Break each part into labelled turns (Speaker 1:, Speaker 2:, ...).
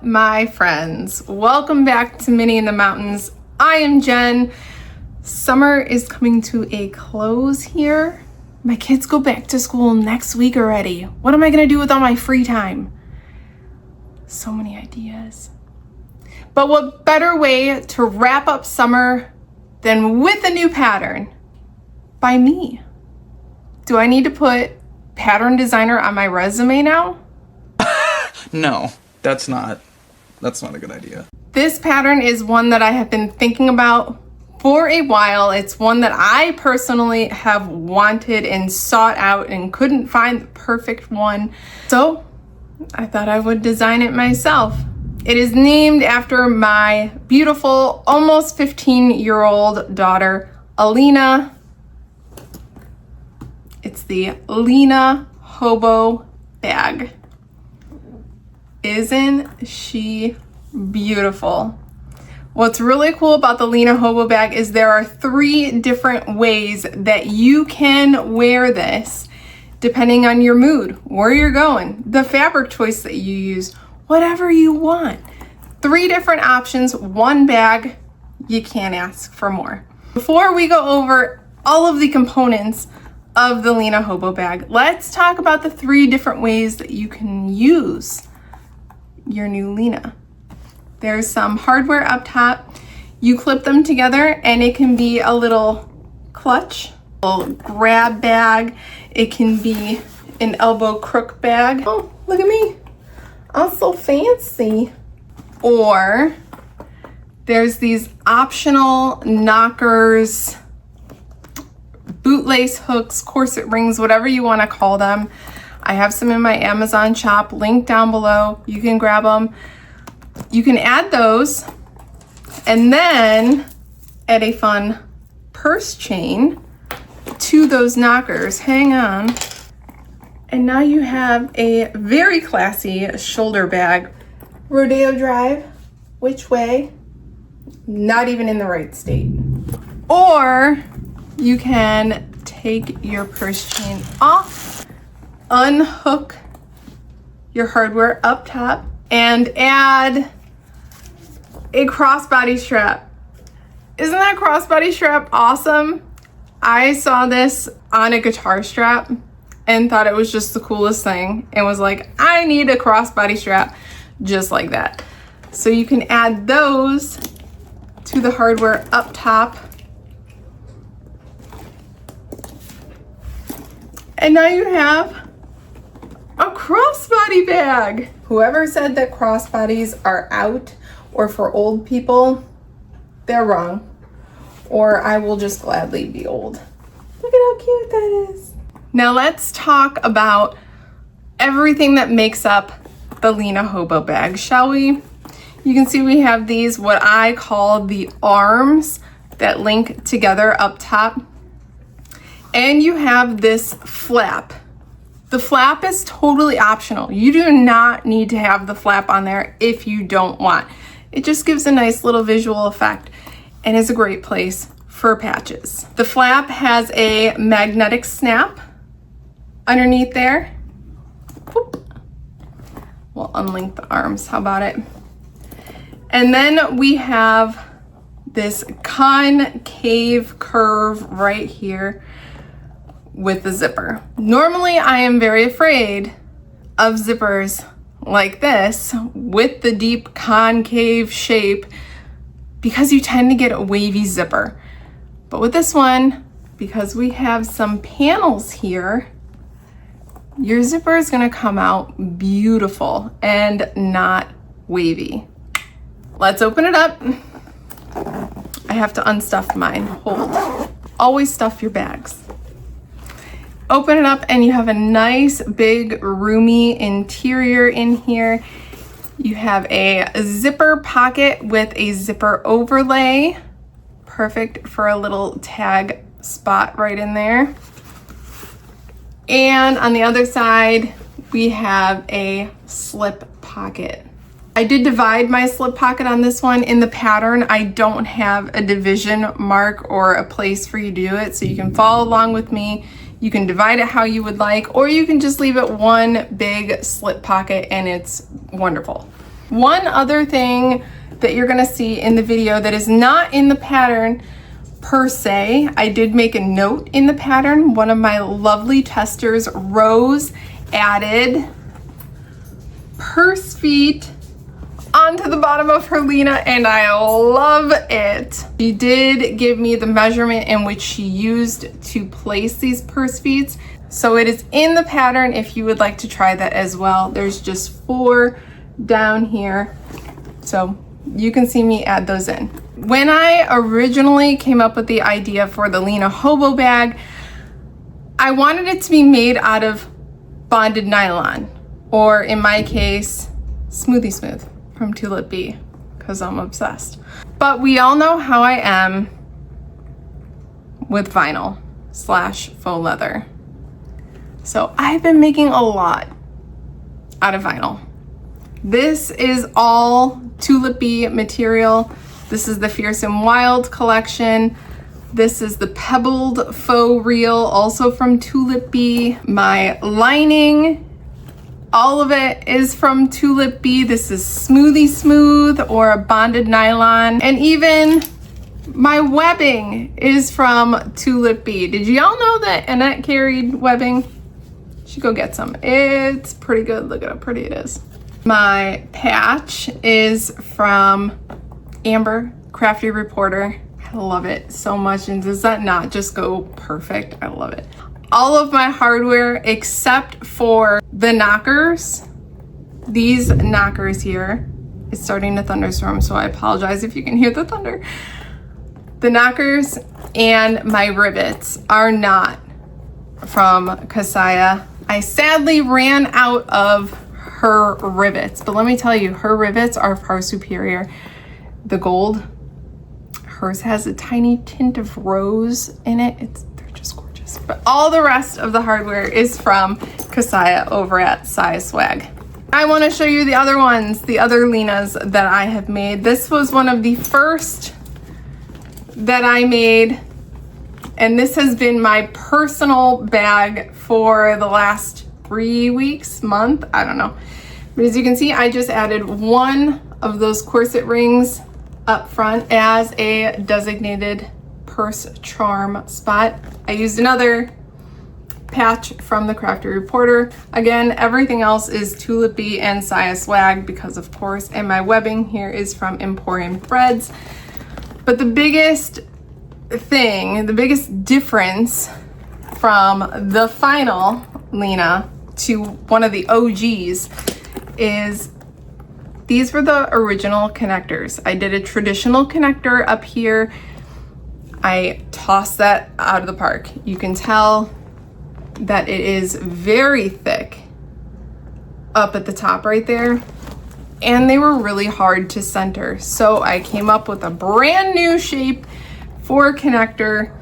Speaker 1: my friends? Welcome back to Minnie in the Mountains. I am Jen. Summer is coming to a close here. My kids go back to school next week already. What am I gonna do with all my free time? So many ideas. But what better way to wrap up summer than with a new pattern by me? Do I need to put pattern designer on my resume now?
Speaker 2: No, that's not a good idea.
Speaker 1: This pattern is one that I have been thinking about for a while. It's one that I personally have wanted and sought out and couldn't find the perfect one. So I thought I would design it myself. It is named after my beautiful, almost 15-year-old daughter, Lena. It's the Lena Hobo bag. Isn't she beautiful? What's really cool about the Lena Hobo bag is there are 3 different ways that you can wear this depending on your mood, where you're going, the fabric choice that you use, whatever you want. 3 different options, one bag. You can't ask for more. Before we go over all of the components of the Lena Hobo bag, let's talk about the 3 different ways that you can use your new Lena. There's some hardware up top. You clip them together and it can be a little clutch, a little grab bag. It can be an elbow crook bag. Oh, look at me. I'm so fancy. Or there's these optional knockers, bootlace hooks, corset rings, whatever you want to call them. I have some in my Amazon shop, link down below. You can grab them. You can add those and then add a fun purse chain to those knockers. Hang on. And now you have a very classy shoulder bag. Rodeo Drive, which way? Not even in the right state. Or you can take your purse chain off, unhook your hardware up top, and add a crossbody strap. Isn't that crossbody strap awesome? I saw this on a guitar strap and thought it was just the coolest thing and was like, I need a crossbody strap just like that. So you can add those to the hardware up top. And now you have a crossbody bag. Whoever said that crossbodies are out or for old people, they're wrong. Or I will just gladly be old. Look at how cute that is. Now let's talk about everything that makes up the Lena Hobo bag, shall we? You can see we have these, what I call the arms that link together up top. And you have this flap. The flap is totally optional. You do not need to have the flap on there if you don't want. It just gives a nice little visual effect and is a great place for patches. The flap has a magnetic snap underneath there. Whoop. We'll unlink the arms, how about it? And then we have this concave curve right here with the zipper. Normally I am very afraid of zippers like this with the deep concave shape because you tend to get a wavy zipper. But with this one, because we have some panels here, your zipper is gonna come out beautiful and not wavy. Let's open it up. I have to unstuff mine. Hold. Always stuff your bags. Open it up and you have a nice big roomy interior in here. You have a zipper pocket with a zipper overlay. Perfect for a little tag spot right in there. And on the other side, we have a slip pocket. I did divide my slip pocket on this one. In the pattern, I don't have a division mark or a place for you to do it, so you can follow along with me. You can divide it how you would like, or you can just leave it one big slip pocket and it's wonderful. One other thing that you're gonna see in the video that is not in the pattern per se, I did make a note in the pattern. One of my lovely testers, Rose, added purse feet onto the bottom of her Lena, and I love it. She did give me the measurement in which she used to place these purse feet. So it is in the pattern if you would like to try that as well. There's just 4 down here. So you can see me add those in. When I originally came up with the idea for the Lena Hobo bag, I wanted it to be made out of bonded nylon, or in my case, Smoothie Smooth from Tulip Bee, because I'm obsessed. But we all know how I am with vinyl / faux leather. So I've been making a lot out of vinyl. This is all Tulip Bee material. This is the Fierce and Wild collection. This is the pebbled faux reel, also from Tulip Bee. My lining, all of it is from Tulip Bee. This is Smoothie Smooth or a bonded nylon. And even my webbing is from Tulip Bee. Did y'all know that Annette carried webbing? You should go get some. It's pretty good. Look at how pretty it is. My patch is from Amber, Crafty Reporter. I love it so much. And does that not just go perfect? I love it. All of my hardware except for the knockers. These knockers here. It's starting to thunderstorm, so I apologize if you can hear the thunder. The knockers and my rivets are not from Kasaya. I sadly ran out of her rivets, but let me tell you, her rivets are far superior. The gold, hers has a tiny tint of rose in it. They're just gorgeous. But all the rest of the hardware is from Kasaya over at Size Swag. I want to show you the other ones, the other Lenas that I have made. This was one of the first that I made, and this has been my personal bag for the last 3 weeks, month, I don't know. But as you can see, I just added one of those corset rings up front as a designated purse charm spot. I used another patch from the Crafty Reporter. Again, everything else is Tulip Bee and Saya Swag because of course, and my webbing here is from Emporium Threads. But the biggest thing, the biggest difference from the final Lena to one of the OGs is these were the original connectors. I did a traditional connector up here. I tossed that out of the park. You can tell that it is very thick up at the top right there, and they were really hard to center. So I came up with a brand new shape for a connector.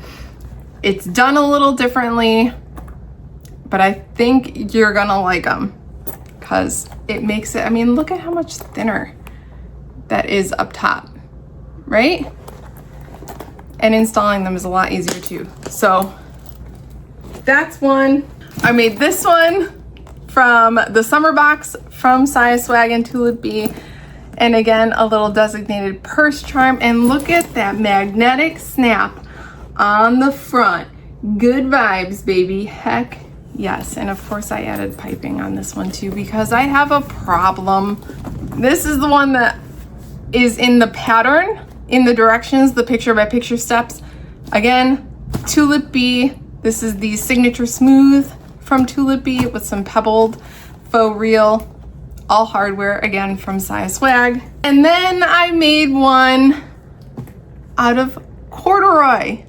Speaker 1: It's done a little differently, but I think you're gonna like them because it makes it, I mean, look at how much thinner that is up top, right? And installing them is a lot easier too. So that's one. I made this one from the summer box from Saya Swag and Tulip Bee. And again, a little designated purse charm. And look at that magnetic snap on the front. Good vibes, baby. Heck yes. And of course I added piping on this one too because I have a problem. This is the one that is in the pattern, in the directions, the picture by picture steps. Again, Tulip Bee. This is the Signature Smooth from Tulip Bee with some pebbled faux reel, all hardware, again from Saya Swag. And then I made one out of corduroy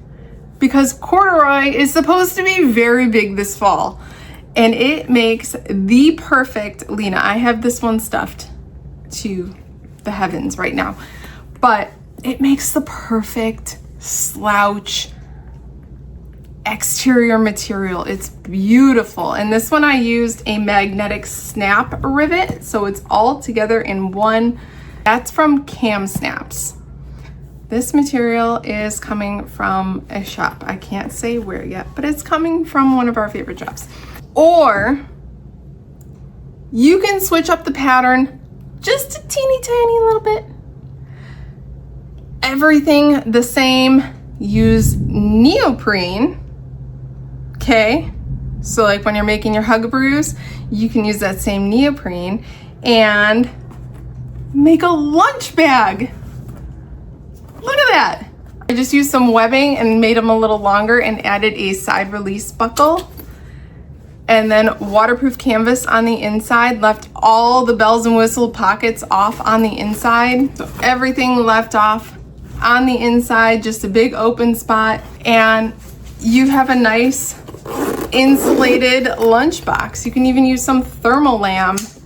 Speaker 1: because corduroy is supposed to be very big this fall, and it makes the perfect Lena. I have this one stuffed to the heavens right now, but it makes the perfect slouch exterior material. It's beautiful. And this one I used a magnetic snap rivet, so it's all together in one. That's from Cam Snaps. This material is coming from a shop. I can't say where yet, but it's coming from one of our favorite shops. Or you can switch up the pattern just a teeny tiny little bit. Everything the same. Use neoprene. Okay, so like when you're making your Huggaboos, you can use that same neoprene and make a lunch bag. Look at that. I just used some webbing and made them a little longer and added a side release buckle. And then waterproof canvas on the inside, left all the bells and whistle pockets off on the inside. So everything left off on the inside, just a big open spot. And you have a nice insulated lunchbox. You can even use some Thermolam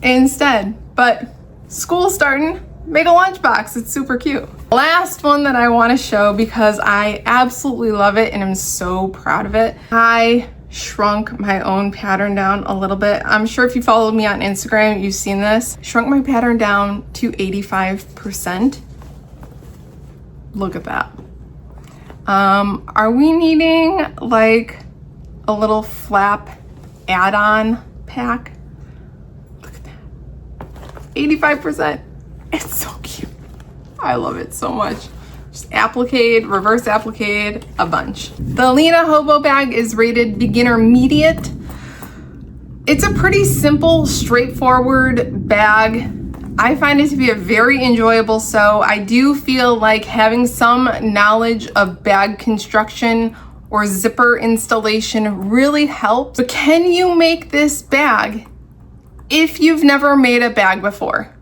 Speaker 1: instead. But school's starting, make a lunchbox. It's super cute. Last one that I want to show because I absolutely love it and I'm so proud of it. I shrunk my own pattern down a little bit. I'm sure if you followed me on Instagram, you've seen this. Shrunk my pattern down to 85%. Look at that. Are we needing like a little flap add-on pack? Look at that. 85%. It's so cute. I love it so much. Just applique, reverse applique, a bunch. The Lena Hobo bag is rated beginner mediate. It's a pretty simple, straightforward bag. I find it to be a very enjoyable sew. I do feel like having some knowledge of bag construction or zipper installation really helps. But can you make this bag if you've never made a bag before?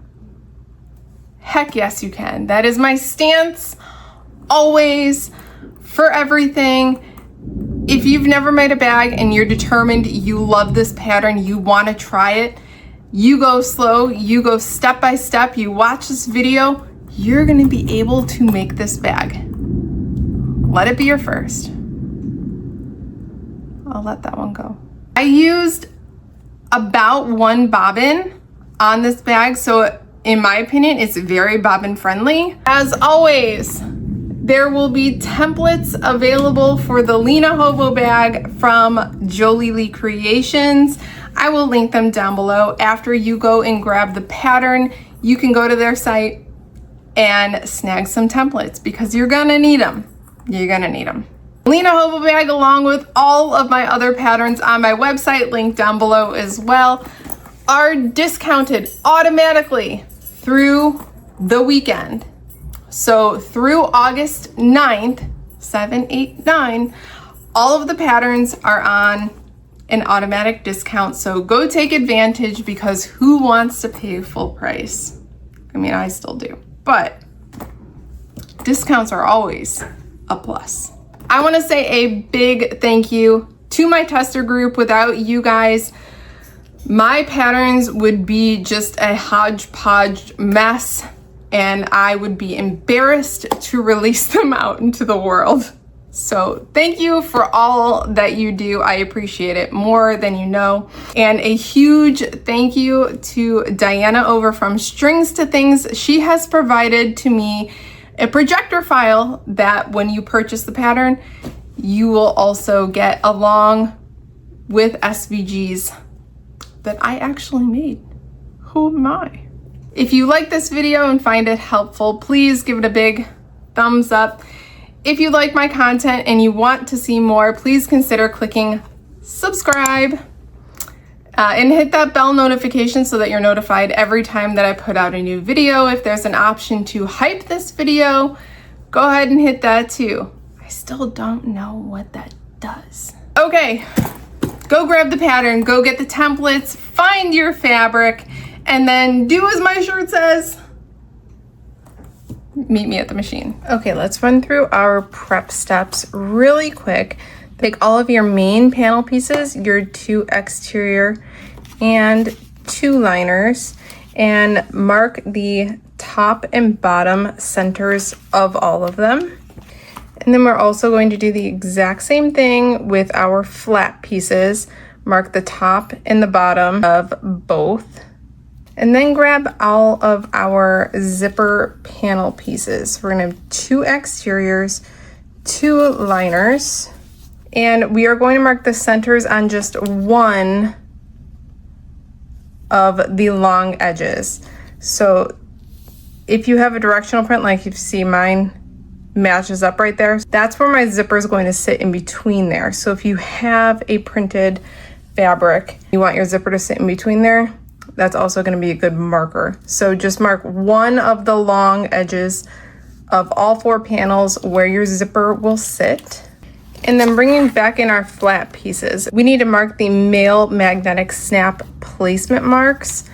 Speaker 1: Heck yes, you can. That is my stance always for everything. If you've never made a bag and you're determined, you love this pattern, you want to try it, you go slow, you go step by step, you watch this video, you're going to be able to make this bag. Let it be your first. I'll let that one go. I used about 1 bobbin on this bag, so in my opinion, it's very bobbin friendly. As always, there will be templates available for the Lena Hobo bag from Jolie Lee Creations. I will link them down below. After you go and grab the pattern, you can go to their site and snag some templates because you're gonna need them. You're gonna need them. Lena Hobo bag, along with all of my other patterns on my website, linked down below as well, are discounted automatically through the weekend. So through August 9th, 7, 8, 9, all of the patterns are on an automatic discount. So go take advantage because who wants to pay full price? I mean, I still do, but discounts are always a plus. I want to say a big thank you to my tester group. Without you guys, my patterns would be just a hodgepodge mess and I would be embarrassed to release them out into the world. So thank you for all that you do. I appreciate it more than you know. And a huge thank you to Diana over from Strings to Things. She has provided to me a projector file that when you purchase the pattern, you will also get along with SVGs that I actually made. Who am I? If you like this video and find it helpful, please give it a big thumbs up. If you like my content and you want to see more, please consider clicking subscribe and hit that bell notification so that you're notified every time that I put out a new video. If there's an option to hype this video, go ahead and hit that too. I still don't know what that does. Okay, go grab the pattern, go get the templates, find your fabric, and then do as my shirt says. Meet me at the machine. Okay, let's run through our prep steps really quick. Take all of your main panel pieces, your 2 exterior and 2 liners, and mark the top and bottom centers of all of them. And then we're also going to do the exact same thing with our flat pieces. Mark the top and the bottom of both. And then grab all of our zipper panel pieces. We're gonna have 2 exteriors, 2 liners, and we are going to mark the centers on just 1 of the long edges. So if you have a directional print, like you see mine matches up right there, that's where my zipper is going to sit in between there. So if you have a printed fabric, you want your zipper to sit in between there, that's also going to be a good marker. So just mark one of the long edges of all 4 panels where your zipper will sit. And then bringing back in our flat pieces, we need to mark the male magnetic snap placement marks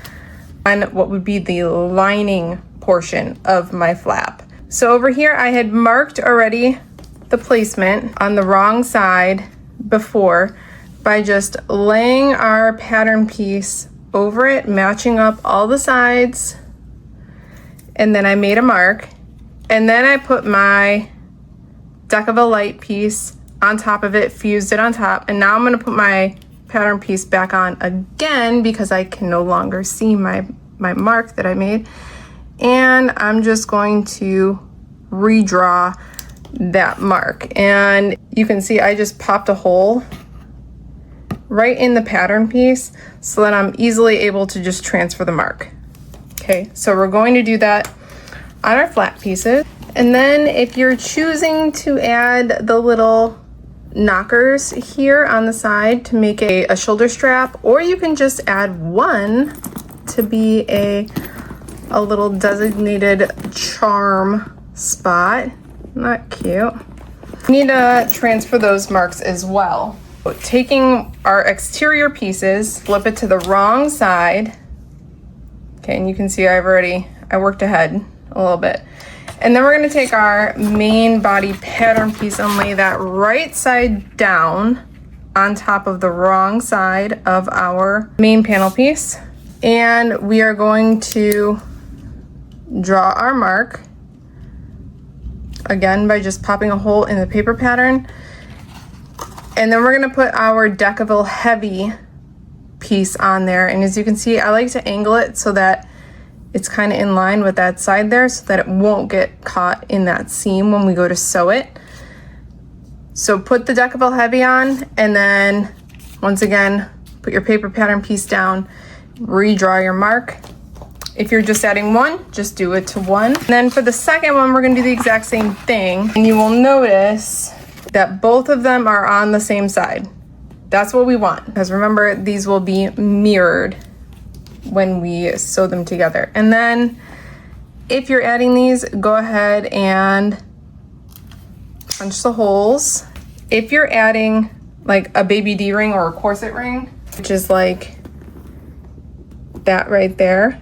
Speaker 1: on what would be the lining portion of my flap. So over here I had marked already the placement on the wrong side before by just laying our pattern piece over it, matching up all the sides, and then I made a mark, and then I put my deck of a light piece on top of it, fused it on top, and now I'm going to put my pattern piece back on again because I can no longer see my mark that I made, and I'm just going to redraw that mark. And you can see I just popped a hole right in the pattern piece so that I'm easily able to just transfer the mark. Okay, so we're going to do that on our flat pieces. And then if you're choosing to add the little knockers here on the side to make a shoulder strap, or you can just add one to be a little designated charm spot. Not cute. We need to transfer those marks as well. Taking our exterior pieces, flip it to the wrong side. Okay, and you can see I worked ahead a little bit. And then we're gonna take our main body pattern piece and lay that right side down on top of the wrong side of our main panel piece. And we are going to draw our mark again by just popping a hole in the paper pattern. And then we're gonna put our Decaville heavy piece on there. And as you can see, I like to angle it so that it's kind of in line with that side there so that it won't get caught in that seam when we go to sew it. So put the Decaville heavy on, and then once again, put your paper pattern piece down, redraw your mark. If you're just adding one, just do it to one. And then for the second one, we're gonna do the exact same thing. And you will notice that both of them are on the same side. That's what we want, because remember, these will be mirrored when we sew them together. And then if you're adding these, go ahead and punch the holes. If you're adding like a baby D ring or a corset ring, which is like that right there,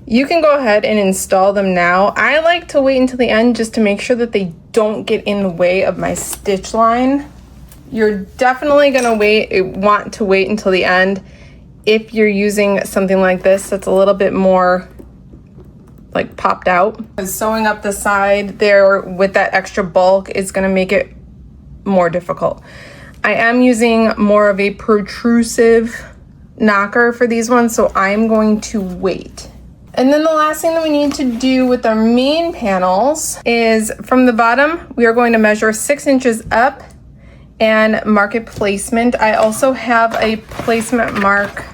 Speaker 1: you can go ahead and install them now. I like to wait until the end just to make sure that they don't get in the way of my stitch line. You're definitely gonna want to wait until the end if you're using something like this that's a little bit more like popped out. Sewing up the side there with that extra bulk is gonna make it more difficult. I am using more of a protrusive knocker for these ones, so I'm going to wait. And then the last thing that we need to do with our main panels is from the bottom, we are going to measure 6 inches up and mark a placement. I also have a placement mark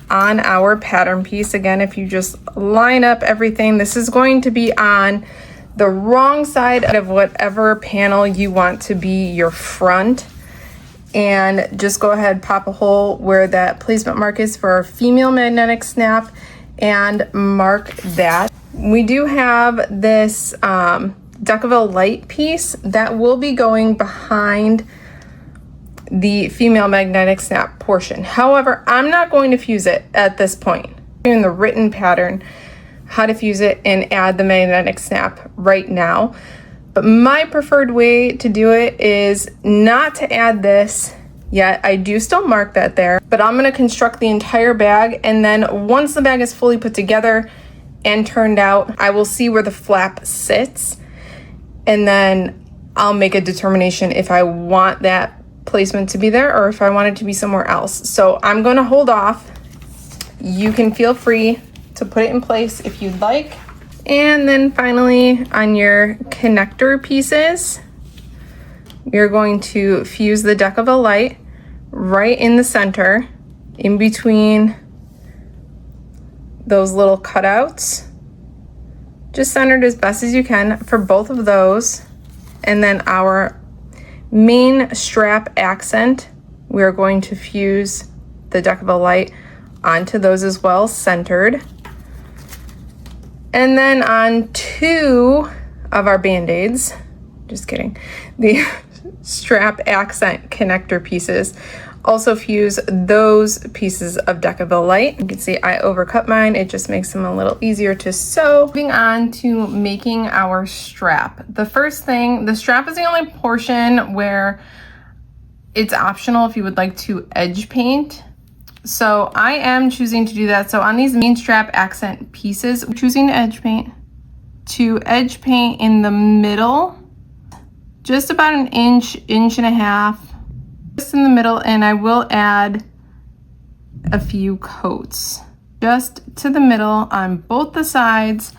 Speaker 1: on our pattern piece. Again, if you just line up everything, this is going to be on the wrong side of whatever panel you want to be your front. And just go ahead, pop a hole where that placement mark is for our female magnetic snap and mark that. We do have this Decaville light piece that will be going behind the female magnetic snap portion. However, I'm not going to fuse it at this point. In the written pattern, how to fuse it and add the magnetic snap right now. But my preferred way to do it is not to add this yet. I do still mark that there, but I'm gonna construct the entire bag, and then once the bag is fully put together and turned out, I will see where the flap sits, and then I'll make a determination if I want that placement to be there or if I want it to be somewhere else. So I'm gonna hold off. You can feel free to put it in place if you'd like. And then finally, on your connector pieces, you're going to fuse the Decaville light right in the center, in between those little cutouts, just centered as best as you can for both of those. And then our main strap accent, we're going to fuse the Decibel light onto those as well, centered. And then on 2 of our band-aids, just kidding, the strap accent connector pieces, also fuse those pieces of Decibel light. You can see I overcut mine. It just makes them a little easier to sew. Moving on to making our strap. The first thing, the strap is the only portion where it's optional if you would like to edge paint. So I am choosing to do that. So on these main strap accent pieces, I'm choosing to edge paint in the middle, just about an inch, inch and a half, just in the middle, and I will add a few coats just to the middle on both the sides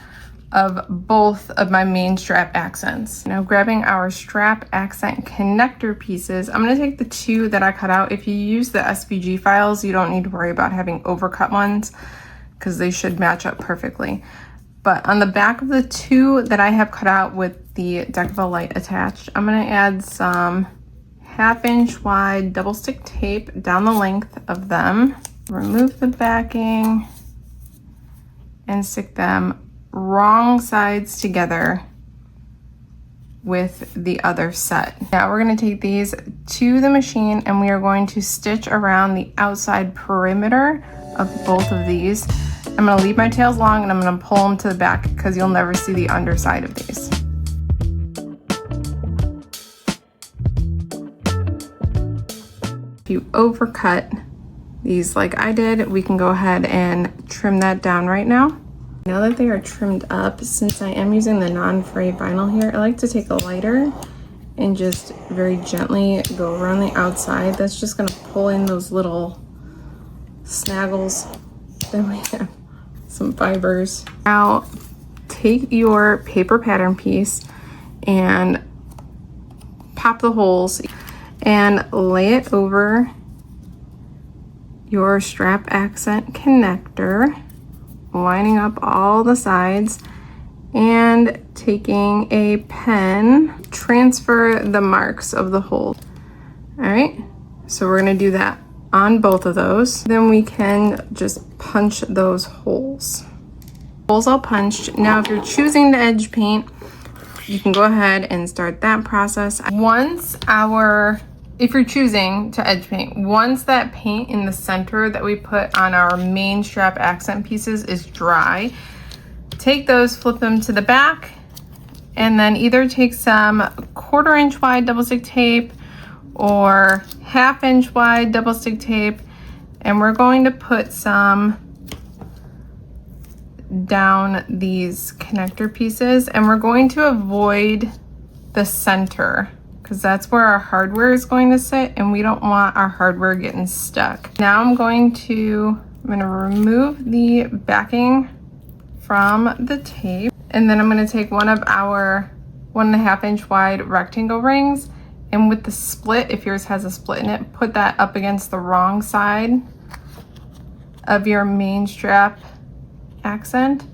Speaker 1: of both of my main strap accents. Now grabbing our strap accent connector pieces, I'm going to take the 2 that I cut out. If you use the SVG files, you don't need to worry about having overcut ones because they should match up perfectly. But on the back of the 2 that I have cut out with the Decibel light attached, I'm going to add some 1/2 inch wide double stick tape down the length of them. Remove the backing and stick them wrong sides together with the other set. Now we're going to take these to the machine and we are going to stitch around the outside perimeter of both of these. I'm going to leave my tails long and I'm going to pull them to the back because you'll never see the underside of these. If you overcut these like I did, we can go ahead and trim that down right now. Now that they are trimmed up, since I am using the non-fray vinyl here, I like to take a lighter and just very gently go around the outside. That's just gonna pull in those little snaggles. Then we have some fibers. Now take your paper pattern piece and pop the holes and lay it over your strap accent connector, lining up all the sides and taking a pen, transfer the marks of the hole. All right, so we're gonna do that on both of those. Then we can just punch those holes. Holes all punched. Now if you're choosing to edge paint, you can go ahead and start that process. If you're choosing to edge paint, once that paint in the center that we put on our main strap accent pieces is dry, take those, flip them to the back, and then either take some 1/4 inch wide double stick tape or 1/2 inch wide double stick tape, and we're going to put some down these connector pieces, and we're going to avoid the center because that's where our hardware is going to sit and we don't want our hardware getting stuck. Now I'm going to remove the backing from the tape, and then I'm going to take one of our 1.5 inch wide rectangle rings, and with the split, if yours has a split in it, put that up against the wrong side of your main strap accent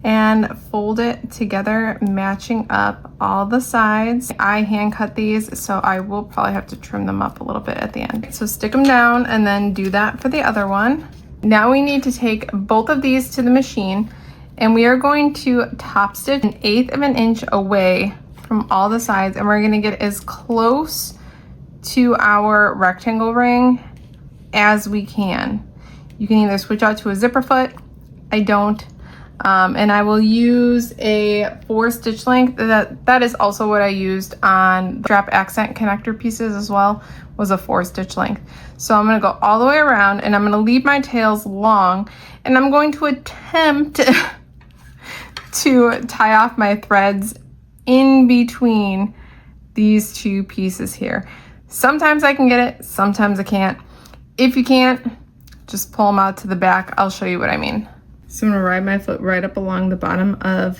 Speaker 1: and fold it together, matching up all the sides. I hand cut these, so I will probably have to trim them up a little bit at the end. So stick them down and then do that for the other one. Now we need to take both of these to the machine, and we are going to top stitch 1/8 of an inch away from all the sides, and we're gonna get as close to our rectangle ring as we can. You can either switch out to a zipper foot. I don't. And I will use a 4 stitch length. That is also what I used on the strap accent connector pieces as well, was a 4 stitch length. So I'm gonna go all the way around and I'm gonna leave my tails long, and I'm going to attempt to tie off my threads in between these 2 pieces here. Sometimes I can get it, sometimes I can't. If you can't, just pull them out to the back. I'll show you what I mean. So I'm gonna ride my foot right up along the bottom of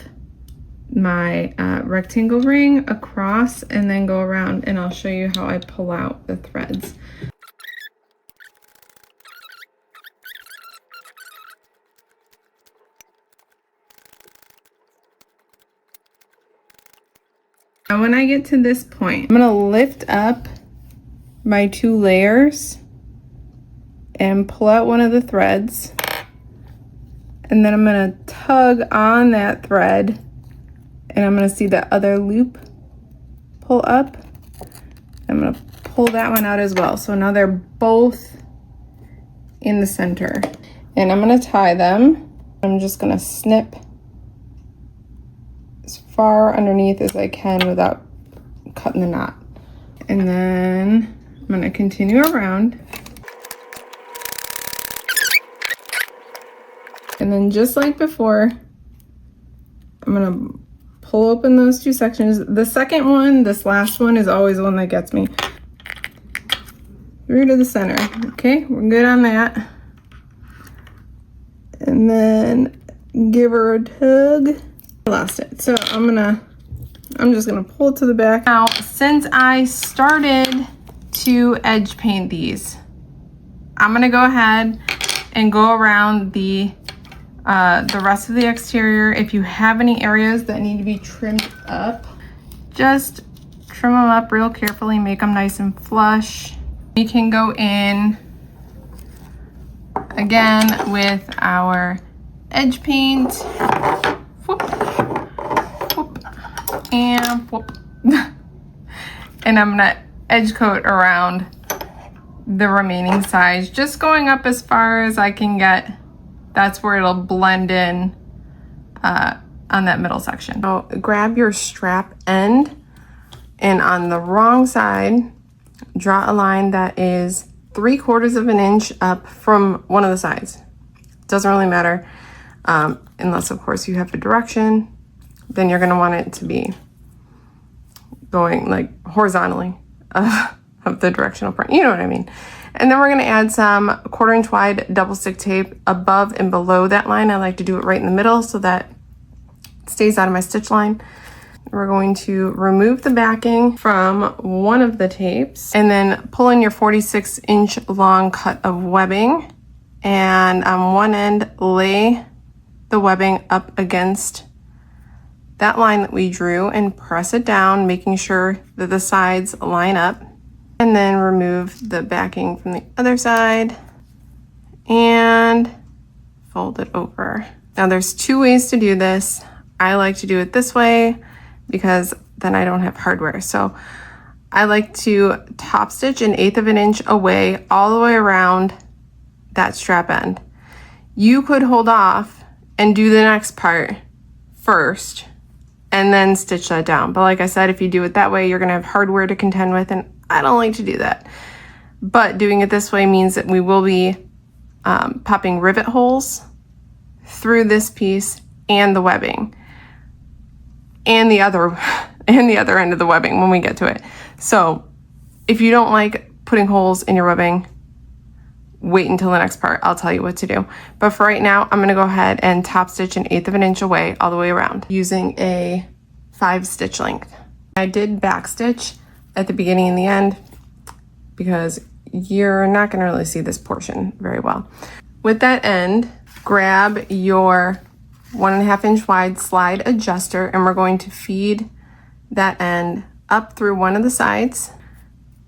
Speaker 1: my rectangle ring across and then go around, and I'll show you how I pull out the threads. Now when I get to this point, I'm gonna lift up my 2 layers and pull out one of the threads. And then I'm gonna tug on that thread and I'm gonna see the other loop pull up. I'm gonna pull that one out as well. So now they're both in the center. And I'm gonna tie them. I'm just gonna snip as far underneath as I can without cutting the knot. And then I'm gonna continue around. And then just like before, I'm gonna pull open those 2 sections. The second one, this last one, is always the one that gets me. Through to the center. Okay, we're good on that. And then give her a tug. I lost it. So I'm just gonna pull it to the back. Now, since I started to edge paint these, I'm gonna go ahead and go around the rest of the exterior. If you have any areas that need to be trimmed up, just trim them up real carefully, make them nice and flush. We can go in again with our edge paint. Whoop, whoop, and whoop. And I'm gonna edge coat around the remaining sides, just going up as far as I can get. That's where it'll blend in on that middle section. So grab your strap end and on the wrong side, draw a line that is 3/4 of an inch up from one of the sides. Doesn't really matter, unless of course you have the direction, then you're gonna want it to be going like horizontally of the directional print, you know what I mean. And then we're gonna add some 1/4 inch wide double stick tape above and below that line. I like to do it right in the middle so that it stays out of my stitch line. We're going to remove the backing from one of the tapes and then pull in your 46-inch long cut of webbing, and on one end lay the webbing up against that line that we drew and press it down, making sure that the sides line up. And then remove the backing from the other side and fold it over. Now there's 2 ways to do this. I like to do it this way because then I don't have hardware. So I like to top stitch 1/8 of an inch away all the way around that strap end. You could hold off and do the next part first and then stitch that down. But like I said, if you do it that way, you're gonna have hardware to contend with, and I don't like to do that. But doing it this way means that we will be popping rivet holes through this piece and the webbing and the other end of the webbing when we get to it. So if you don't like putting holes in your webbing, wait until the next part. I'll tell you what to do. But for right now, I'm gonna go ahead and top stitch 1/8 of an inch away all the way around using a 5 stitch length. I did back stitch at the beginning and the end because you're not gonna really see this portion very well. With that end, grab your 1.5 inch wide slide adjuster and we're going to feed that end up through one of the sides,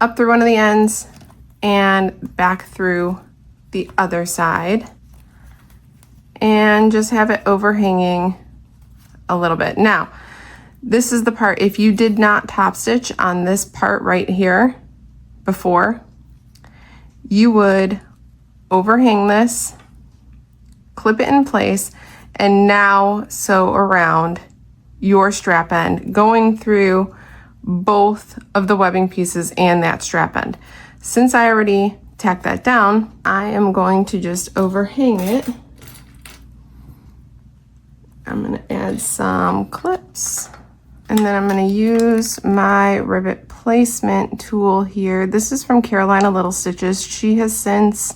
Speaker 1: up through one of the ends, and back through the other side, and just have it overhanging a little bit. Now, this is the part, if you did not top stitch on this part right here before, you would overhang this, clip it in place, and now sew around your strap end, going through both of the webbing pieces and that strap end. Since I already tacked that down, I am going to just overhang it. I'm gonna add some clips, and then I'm gonna use my rivet placement tool here. This is from Carolina Little Stitches. She has since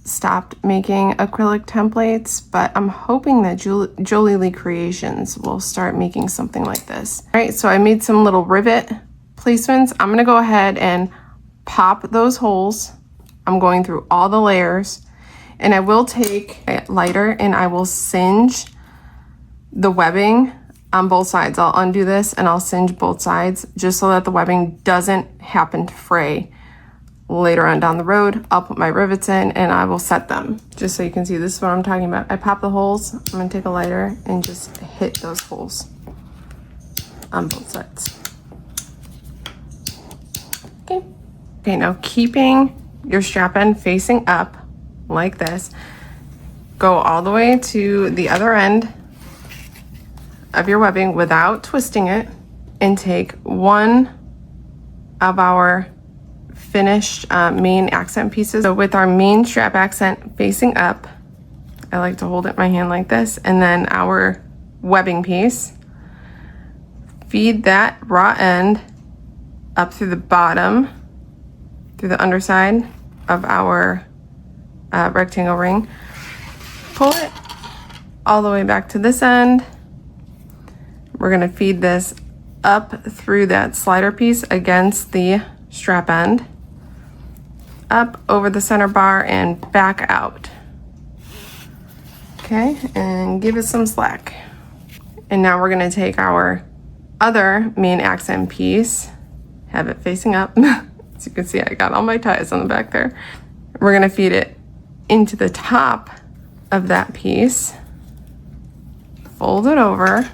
Speaker 1: stopped making acrylic templates, but I'm hoping that Jolie Lee Creations will start making something like this. All right, so I made some little rivet placements. I'm gonna go ahead and pop those holes. I'm going through all the layers, and I will take a lighter and I will singe the webbing on both sides. I'll undo this and I'll singe both sides just so that the webbing doesn't happen to fray later on down the road. I'll put my rivets in and I will set them. Just so you can see, this is what I'm talking about. I pop the holes. I'm gonna take a lighter and just hit those holes on both sides. Okay. Okay, now keeping your strap end facing up like this, go all the way to the other end of your webbing without twisting it, and take one of our finished main accent pieces. So with our main strap accent facing up, I like to hold it in my hand like this, and then our webbing piece, feed that raw end up through the bottom, through the underside of our rectangle ring, pull it all the way back to this end. We're gonna feed this up through that slider piece against the strap end, up over the center bar and back out. Okay, and give it some slack. And now we're gonna take our other main accent piece, have it facing up. As you can see, I got all my ties on the back there. We're gonna feed it into the top of that piece, fold it over.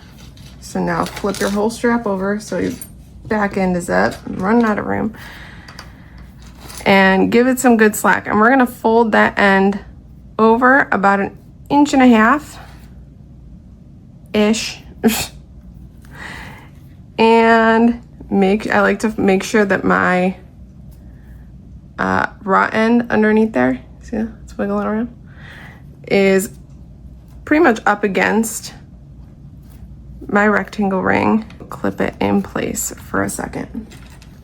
Speaker 1: So now flip your whole strap over so your back end is up. I'm running out of room. And give it some good slack. And we're gonna fold that end over about 1.5 inches-ish. And I like to make sure that my raw end underneath there, see it's wiggling around, is pretty much up against my rectangle ring. Clip it in place for a second.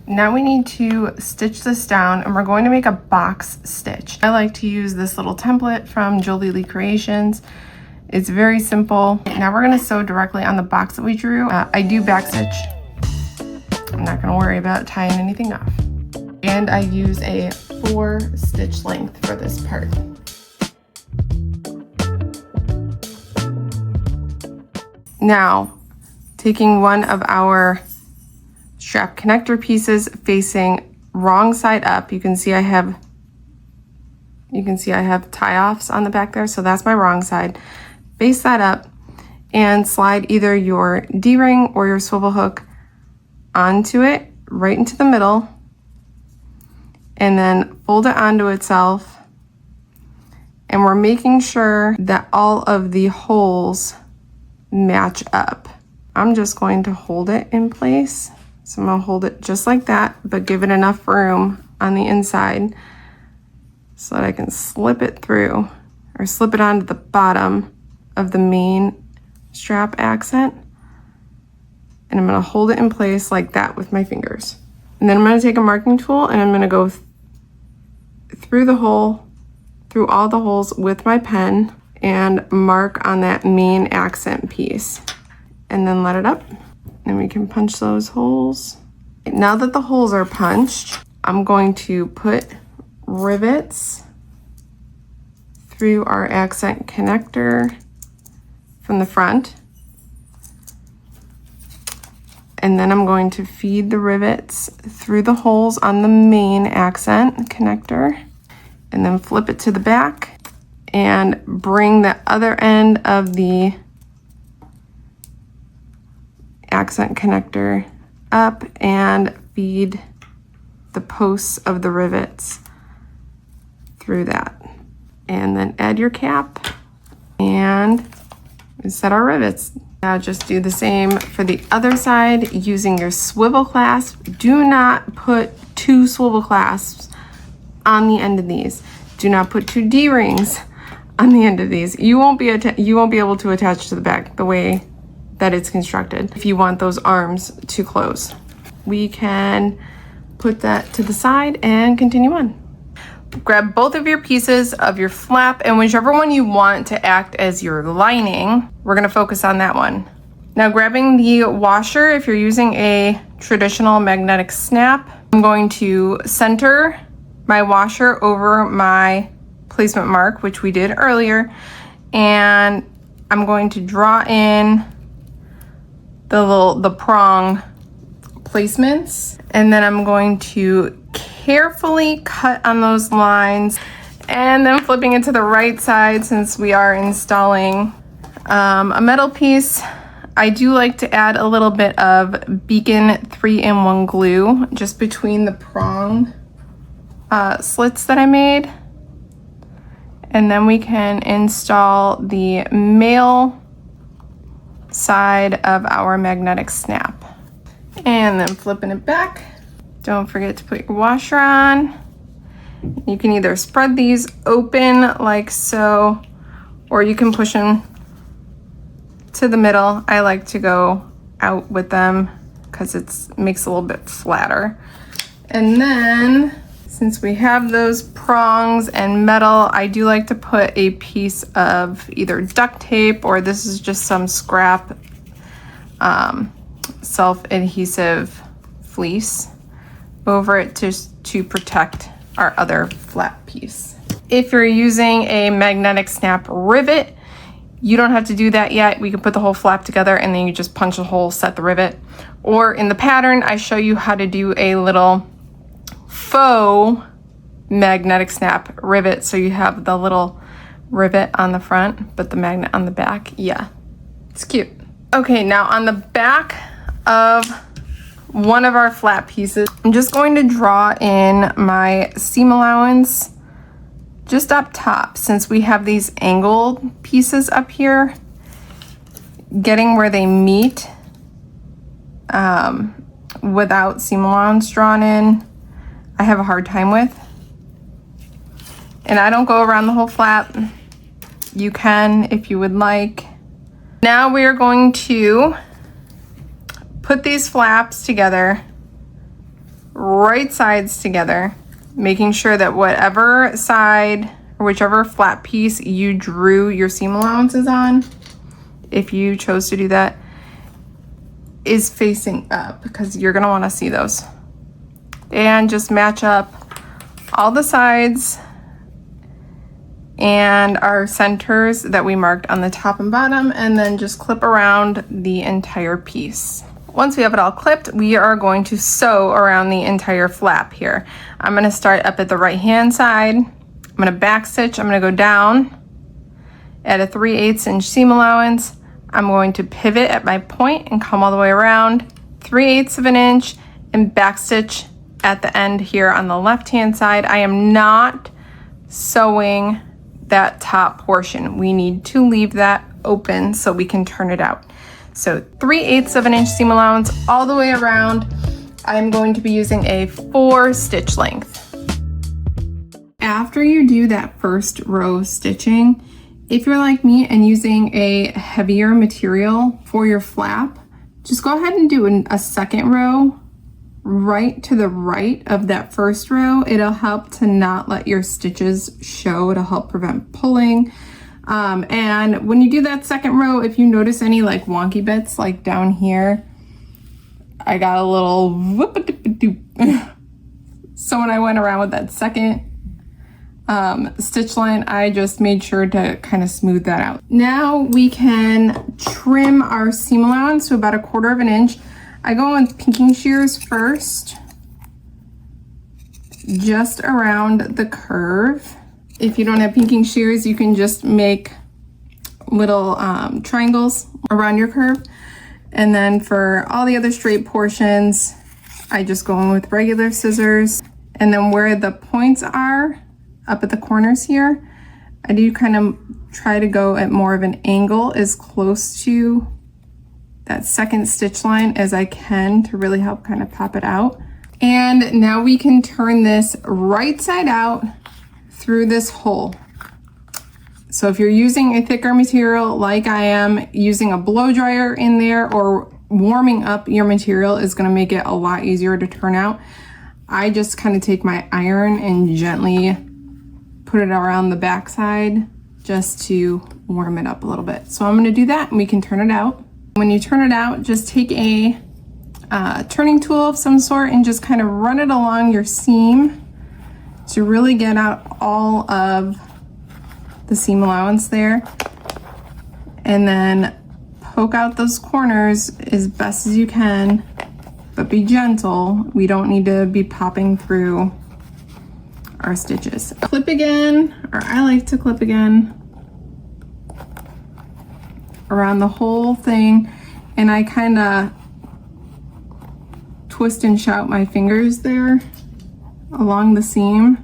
Speaker 1: Now we need to stitch this down, and we're going to make a box stitch. I like to use this little template from Jolie Lee Creations. It's very simple. Now we're going to sew directly on the box that we drew. I do back stitch. I'm not going to worry about tying anything off. And I use a 4 stitch length for this part. Now, taking one of our strap connector pieces facing wrong side up, you can see I have tie-offs on the back there, so that's my wrong side. Face that up and slide either your D-ring or your swivel hook onto it, right into the middle, and then fold it onto itself. And we're making sure that all of the holes match up. I'm just going to hold it in place. So I'm gonna hold it just like that, but give it enough room on the inside so that I can slip it through, or slip it onto the bottom of the main strap accent. And I'm gonna hold it in place like that with my fingers. And then I'm gonna take a marking tool and I'm gonna go through the hole, through all the holes with my pen, and mark on that main accent piece. And then let it up, and we can punch those holes. Now that the holes are punched, I'm going to put rivets through our accent connector from the front. And then I'm going to feed the rivets through the holes on the main accent connector, and then flip it to the back and bring the other end of the accent connector up and feed the posts of the rivets through that. And then add your cap and set our rivets. Now just do the same for the other side using your swivel clasp. Do not put 2 swivel clasps on the end of these. Do not put 2 D-rings on the end of these. You won't be able to attach to the back the way that it's constructed if you want those arms to close. We can put that to the side and continue on. Grab both of your pieces of your flap, and whichever one you want to act as your lining, we're gonna focus on that one. Now grabbing the washer, if you're using a traditional magnetic snap, I'm going to center my washer over my placement mark, which we did earlier, and I'm going to draw in the prong placements. And then I'm going to carefully cut on those lines, and then flipping it to the right side since we are installing a metal piece. I do like to add a little bit of Beacon 3-in-1 glue just between the prong slits that I made. And then we can install the male side of our magnetic snap. And then flipping it back. Don't forget to put your washer on. You can either spread these open like so, or you can push them to the middle. I like to go out with them because it makes it a little bit flatter. And then, since we have those prongs and metal, I do like to put a piece of either duct tape, or this is just some scrap self-adhesive fleece over it to protect our other flat piece. If you're using a magnetic snap rivet, you don't have to do that yet. We can put the whole flap together and then you just punch a hole, set the rivet. Or in the pattern, I show you how to do a little faux magnetic snap rivet. So you have the little rivet on the front, but the magnet on the back. Yeah, it's cute. Okay, now on the back of one of our flat pieces, I'm just going to draw in my seam allowance just up top, since we have these angled pieces up here. Getting where they meet without seam allowance drawn in, I have a hard time with. And I don't go around the whole flap. You can if you would like. Now we are going to put these flaps together, right sides together, making sure that whatever side or whichever flat piece you drew your seam allowances on, if you chose to do that, is facing up, because you're gonna wanna see those. And just match up all the sides and our centers that we marked on the top and bottom, and then just clip around the entire piece. Once we have it all clipped, we are going to sew around the entire flap here. I'm gonna start up at the right-hand side. I'm gonna back stitch, I'm gonna go down at a 3/8 inch seam allowance. I'm going to pivot at my point and come all the way around 3/8 of an inch and back stitch at the end here on the left-hand side. I am not sewing that top portion. We need to leave that open so we can turn it out. So 3/8 of an inch seam allowance all the way around. I'm going to be using a 4 stitch length. After you do that first row stitching, if you're like me and using a heavier material for your flap, just go ahead and do a second row right to the right of that first row. It'll help to not let your stitches show. It'll help prevent pulling. And when you do that second row, if you notice any like wonky bits, like down here, I got a little whoop-a-doop-a-doop. So when I went around with that second stitch line, I just made sure to kind of smooth that out. Now we can trim our seam allowance to about 1/4 of an inch. I go on pinking shears first, just around the curve. If you don't have pinking shears, you can just make little triangles around your curve. And then for all the other straight portions, I just go in with regular scissors. And then where the points are, up at the corners here, I do kind of try to go at more of an angle as close to that second stitch line as I can to really help kind of pop it out. And now we can turn this right side out through this hole. So if you're using a thicker material like I am, using a blow dryer in there or warming up your material is going to make it a lot easier to turn out. I just kind of take my iron and gently put it around the back side just to warm it up a little bit. So I'm going to do that and we can turn it out. When you turn it out, just take a turning tool of some sort and just kind of run it along your seam to really get out all of the seam allowance there. And then poke out those corners as best as you can, but be gentle. We don't need to be popping through our stitches. Clip again, or I like to clip again around the whole thing, and I kind of twist and shout my fingers there along the seam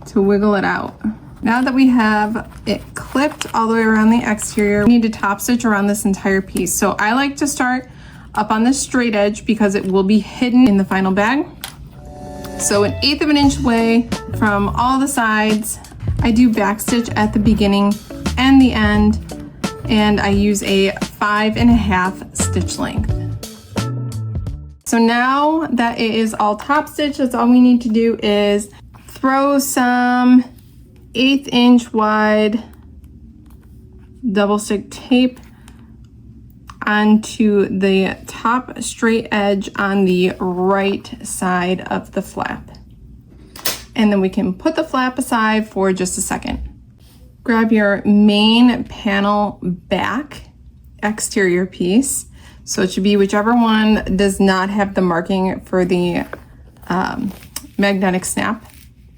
Speaker 1: to wiggle it out. Now that we have it clipped all the way around the exterior, we need to top stitch around this entire piece. So I like to start up on the straight edge because it will be hidden in the final bag. So 1/8 of an inch away from all the sides. I do back stitch at the beginning and the end, and I use a 5.5 stitch length. So now that it is all top stitched, that's all we need to do is throw some 1/8 inch wide double stick tape onto the top straight edge on the right side of the flap. And then we can put the flap aside for just a second. Grab your main panel back exterior piece. So it should be whichever one does not have the marking for the magnetic snap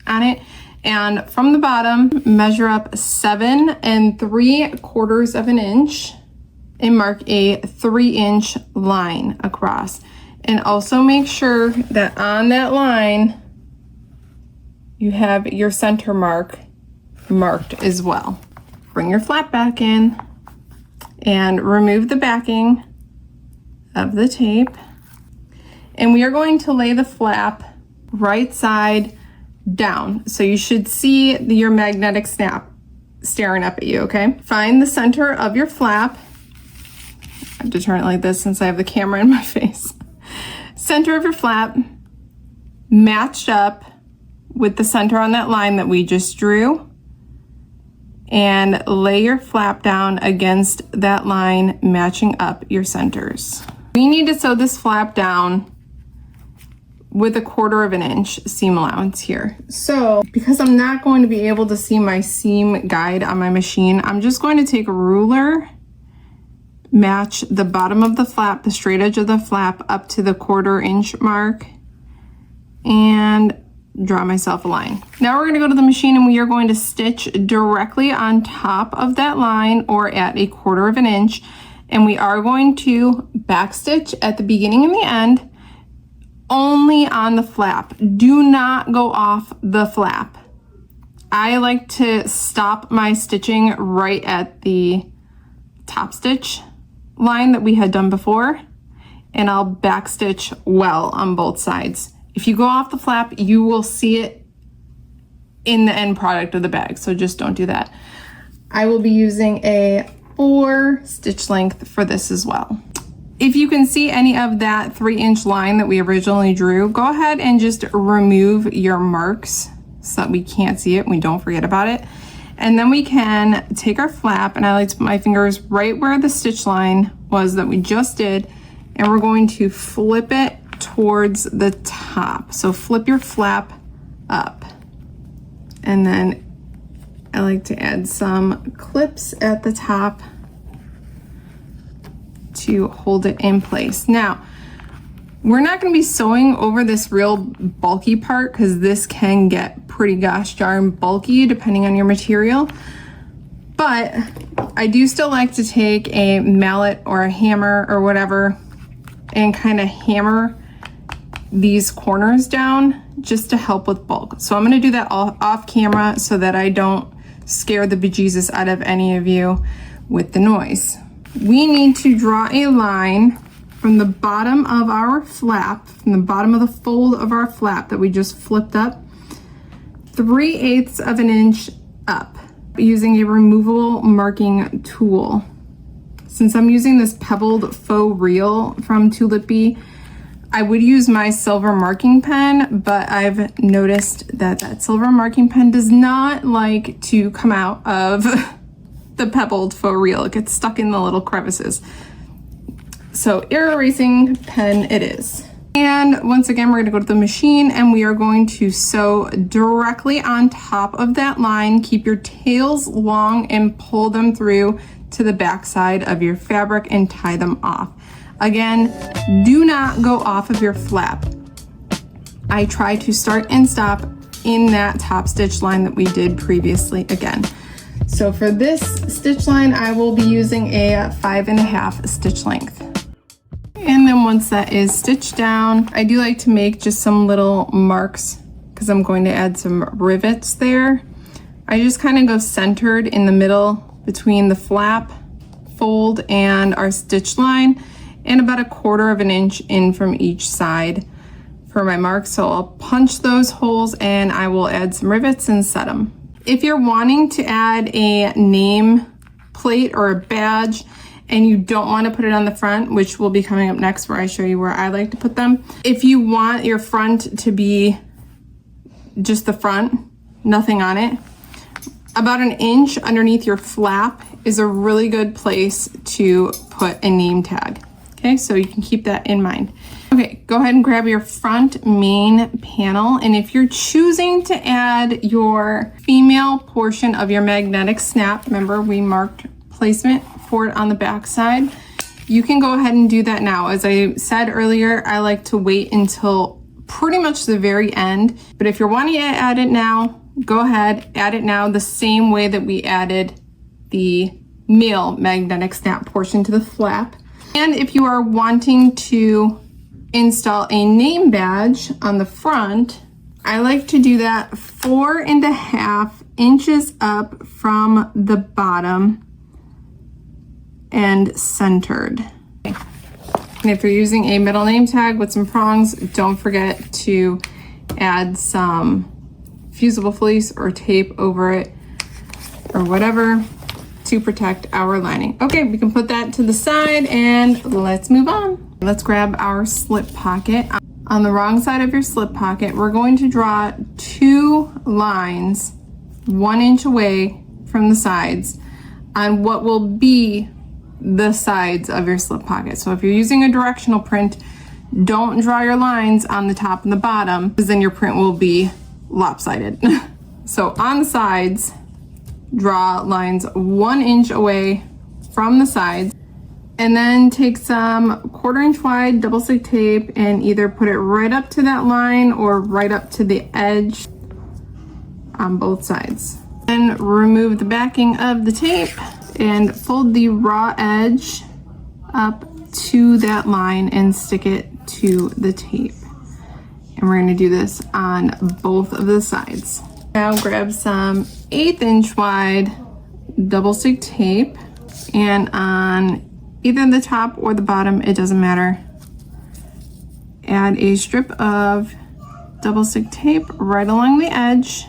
Speaker 1: on it. And from the bottom, measure up 7 3/4 of an inch and mark a 3-inch line across. And also make sure that on that line, you have your center mark marked as well. Bring your flap back in and remove the backing of the tape. And we are going to lay the flap right side down. So you should see your magnetic snap staring up at you, okay? Find the center of your flap. I have to turn it like this since I have the camera in my face. Center of your flap matched up with the center on that line that we just drew, and lay your flap down against that line, matching up your centers. We need to sew this flap down with 1/4 of an inch seam allowance here. So because I'm not going to be able to see my seam guide on my machine, I'm just going to take a ruler, match the bottom of the flap, the straight edge of the flap up to the 1/4 inch mark, and draw myself a line. Now we're going to go to the machine and we are going to stitch directly on top of that line or at 1/4 of an inch. And we are going to back stitch at the beginning and the end, only on the flap. Do not go off the flap. I like to stop my stitching right at the top stitch line that we had done before, and I'll back stitch well on both sides. If you go off the flap, you will see it in the end product of the bag, so just don't do that. I will be using a 4 stitch length for this as well. If you can see any of that 3-inch line that we originally drew, go ahead and just remove your marks so that we can't see it, we don't forget about it. And then we can take our flap, and I like to put my fingers right where the stitch line was that we just did, and we're going to flip it towards the top. So flip your flap up. And then I like to add some clips at the top to hold it in place. Now, we're not going to be sewing over this real bulky part because this can get pretty gosh darn bulky depending on your material. But I do still like to take a mallet or a hammer or whatever and kind of hammer these corners down just to help with bulk. So I'm going to do that off camera so that I don't scare the bejesus out of any of you with the noise. We need to draw a line from the bottom of our flap, from the bottom of the fold of our flap that we just flipped up, 3/8 of an inch up using a removable marking tool. Since I'm using this pebbled faux reel from Tulipy, I would use my silver marking pen, but I've noticed that that silver marking pen does not like to come out of the pebbled faux reel. It gets stuck in the little crevices. So air erasing pen it is. And once again, we're going to go to the machine and we are going to sew directly on top of that line. Keep your tails long and pull them through to the back side of your fabric and tie them off. Again, do not go off of your flap. I try to start and stop in that top stitch line that we did previously again. So for this stitch line, I will be using a 5.5 stitch length. And then once that is stitched down, I do like to make just some little marks because I'm going to add some rivets there. I just kind of go centered in the middle between the flap, fold, and our stitch line, and about 1/4 inch in from each side for my marks. So I'll punch those holes and I will add some rivets and set them. If you're wanting to add a name plate or a badge and you don't want to put it on the front, which will be coming up next where I show you where I like to put them. If you want your front to be just the front, nothing on it, about 1 inch underneath your flap is a really good place to put a name tag. Okay, so you can keep that in mind. Okay, go ahead and grab your front main panel, and if you're choosing to add your female portion of your magnetic snap, remember we marked placement for it on the back side, you can go ahead and do that now. As I said earlier, I like to wait until pretty much the very end, but if you're wanting to add it now, go ahead, add it now the same way that we added the male magnetic snap portion to the flap. And if you are wanting to install a name badge on the front, I like to do that 4.5 inches up from the bottom and centered. And if you're using a middle name tag with some prongs, don't forget to add some fusible fleece or tape over it or whatever to protect our lining. Okay, we can put that to the side and let's move on. Let's grab our slip pocket. On the wrong side of your slip pocket, we're going to draw 2 lines 1 inch away from the sides on what will be the sides of your slip pocket. So if you're using a directional print, don't draw your lines on the top and the bottom because then your print will be lopsided. So on the sides, draw lines 1 inch away from the sides, and then take some 1/4 inch wide double stick tape and either put it right up to that line or right up to the edge on both sides. Then remove the backing of the tape and fold the raw edge up to that line and stick it to the tape. And we're going to do this on both of the sides. Now grab some 1/8 inch wide double stick tape, and on either the top or the bottom, it doesn't matter, add a strip of double stick tape right along the edge.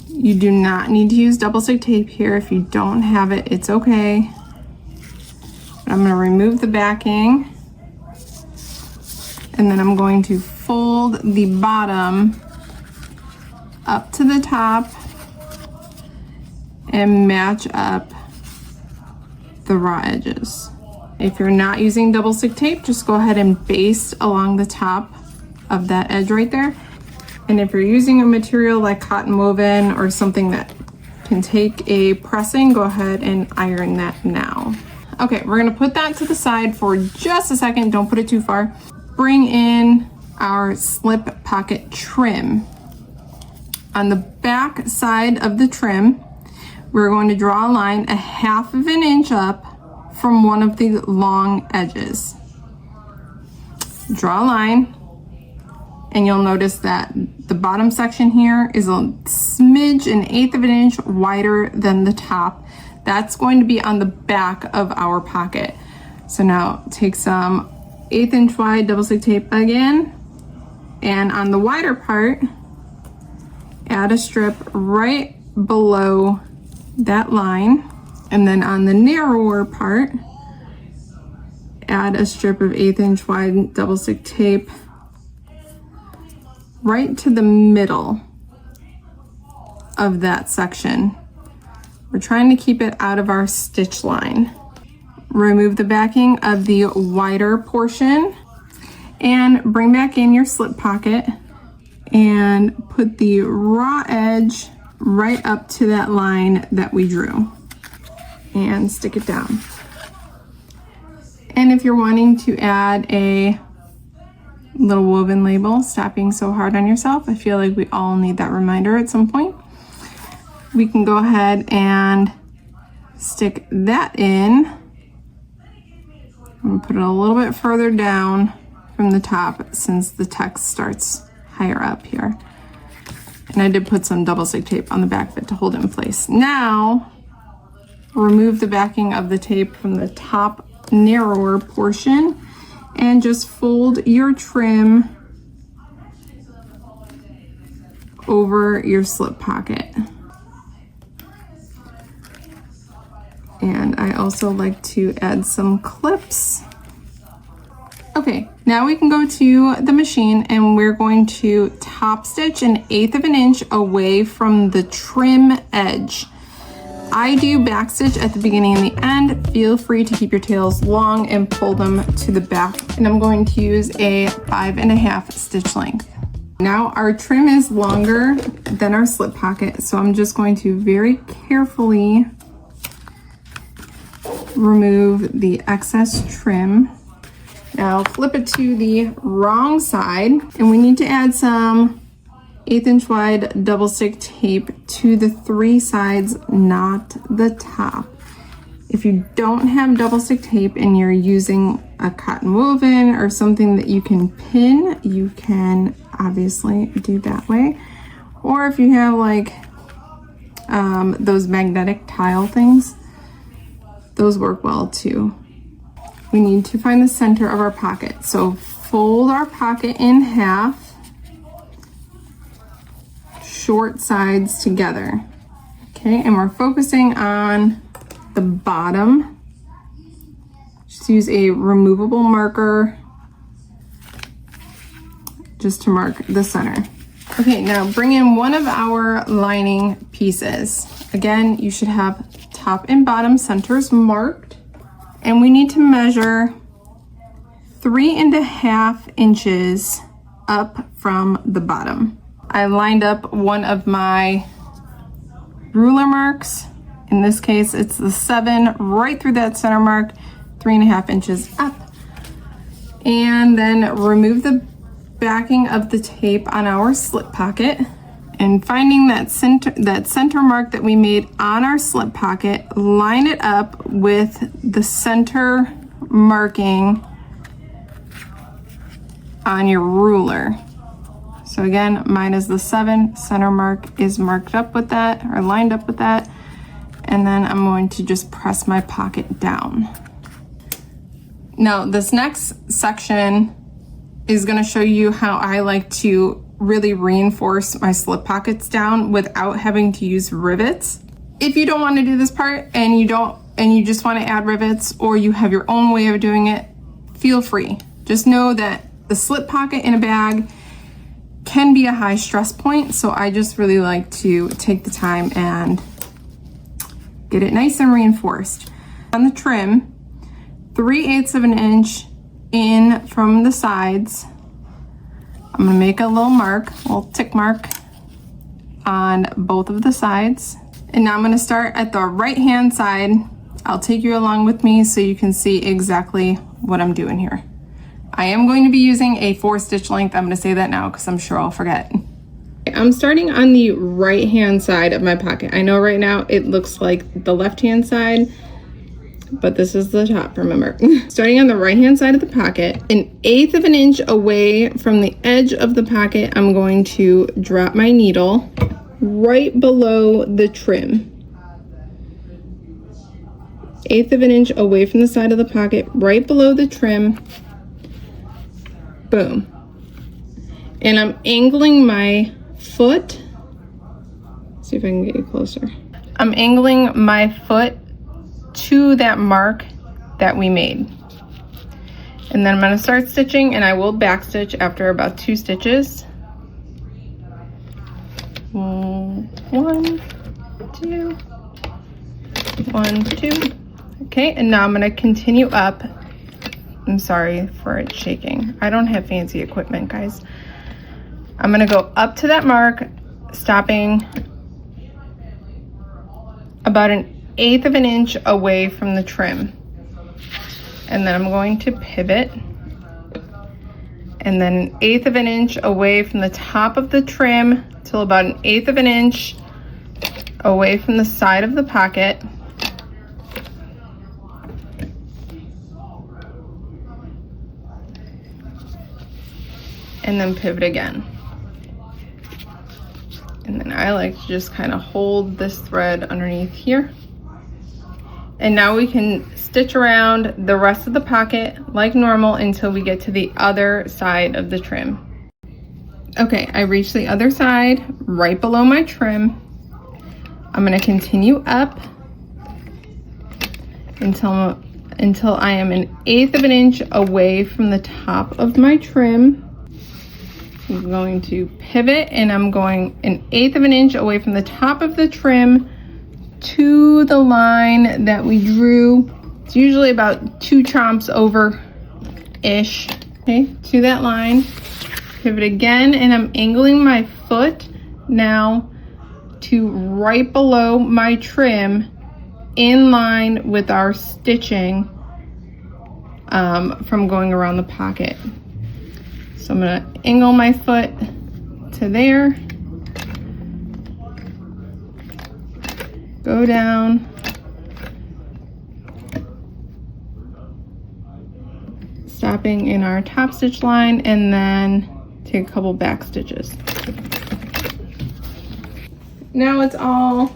Speaker 1: You do not need to use double stick tape here. If you don't have it, it's okay. But I'm going to remove the backing, and then I'm going to fold the bottom up to the top and match up the raw edges. If you're not using double stick tape, just go ahead and baste along the top of that edge right there. And if you're using a material like cotton woven or something that can take a pressing, go ahead and iron that now. Okay, we're gonna put that to the side for just a second. Don't put it too far. Bring in our slip pocket trim. On the back side of the trim, we're going to draw a line 1/2 inch up from one of the long edges. Draw a line, and you'll notice that the bottom section here is a smidge, 1/8 inch wider than the top. That's going to be on the back of our pocket. So now take some 1/8 inch wide double stick tape again, and on the wider part, add a strip right below that line, and then on the narrower part, add a strip of 1/8 inch wide double stick tape right to the middle of that section. We're trying to keep it out of our stitch line. Remove the backing of the wider portion and bring back in your slip pocket and put the raw edge right up to that line that we drew. and stick it down. And if you're wanting to add a little woven label, stop being so hard on yourself. I feel like we all need that reminder at some point. We can go ahead and stick that in. I'm gonna put it a little bit further down from the top since the text starts higher up here. And I did put some double stick tape on the back of it to hold it in place. Now, remove the backing of the tape from the top narrower portion and just fold your trim over your slip pocket. And I also like to add some clips. Okay, now we can go to the machine and we're going to top stitch 1/8 of an inch away from the trim edge. I do back stitch at the beginning and the end. Feel free to keep your tails long and pull them to the back. And I'm going to use a 5.5 stitch length. Now our trim is longer than our slip pocket, so I'm just going to very carefully remove the excess trim. Now flip it to the wrong side, and we need to add some 1/8 inch wide double stick tape to the 3 sides, not the top. If you don't have double stick tape and you're using a cotton woven or something that you can pin, you can obviously do that way. Or if you have like those magnetic tile things, those work well too. We need to find the center of our pocket. So fold our pocket in half, short sides together. Okay, and we're focusing on the bottom. Just use a removable marker just to mark the center. Okay, now bring in one of our lining pieces. Again, you should have top and bottom centers marked, and we need to measure 3.5 inches up from the bottom. I lined up one of my ruler marks. In this case, it's the 7 right through that center mark, 3.5 inches up. And then remove the backing of the tape on our slip pocket, and finding that center mark that we made on our slip pocket, line it up with the center marking on your ruler. So again, mine is the 7, center mark is marked up with that, or lined up with that. And then I'm going to just press my pocket down. Now this next section is going to show you how I like to really reinforce my slip pockets down without having to use rivets. If you don't want to do this part and you just want to add rivets, or you have your own way of doing it, feel free. Just know that the slip pocket in a bag can be a high stress point, so I just really like to take the time and get it nice and reinforced. On the trim, 3/8 of an inch in from the sides. I'm gonna make a little mark, a little tick mark on both of the sides. And now I'm gonna start at the right hand side. I'll take you along with me so you can see exactly what I'm doing here. I am going to be using a 4 stitch length. I'm gonna say that now because I'm sure I'll forget. I'm starting on the right hand side of my pocket. I know right now it looks like the left hand side, but this is the top, remember. Starting on the right hand side of the pocket, 1/8 of an inch away from the edge of the pocket, I'm going to drop my needle right below the trim. 1/8 of an inch away from the side of the pocket, right below the trim. Boom. And I'm angling my foot. See if I can get you closer. I'm angling my foot to that mark that we made. And then I'm going to start stitching, and I will back stitch after about 2 stitches. 1, 2, 1, 2. Okay, and now I'm going to continue up. I'm sorry for it shaking. I don't have fancy equipment, guys. I'm going to go up to that mark, stopping about 1/8 of an inch away from the trim. And then I'm going to pivot. And then 1/8 of an inch away from the top of the trim till about 1/8 of an inch away from the side of the pocket. And then pivot again. And then I like to just kind of hold this thread underneath here. And now we can stitch around the rest of the pocket like normal until we get to the other side of the trim. Okay, I reached the other side right below my trim. I'm gonna continue up until I am 1/8 of an inch away from the top of my trim. I'm going to pivot and I'm going 1/8 of an inch away from the top of the trim to the line that we drew. It's usually about 2 chomps over-ish. Okay, to that line. Pivot again, and I'm angling my foot now to right below my trim in line with our stitching from going around the pocket. So I'm gonna angle my foot to there, go down, stopping in our top stitch line, and then take a couple back stitches. Now it's all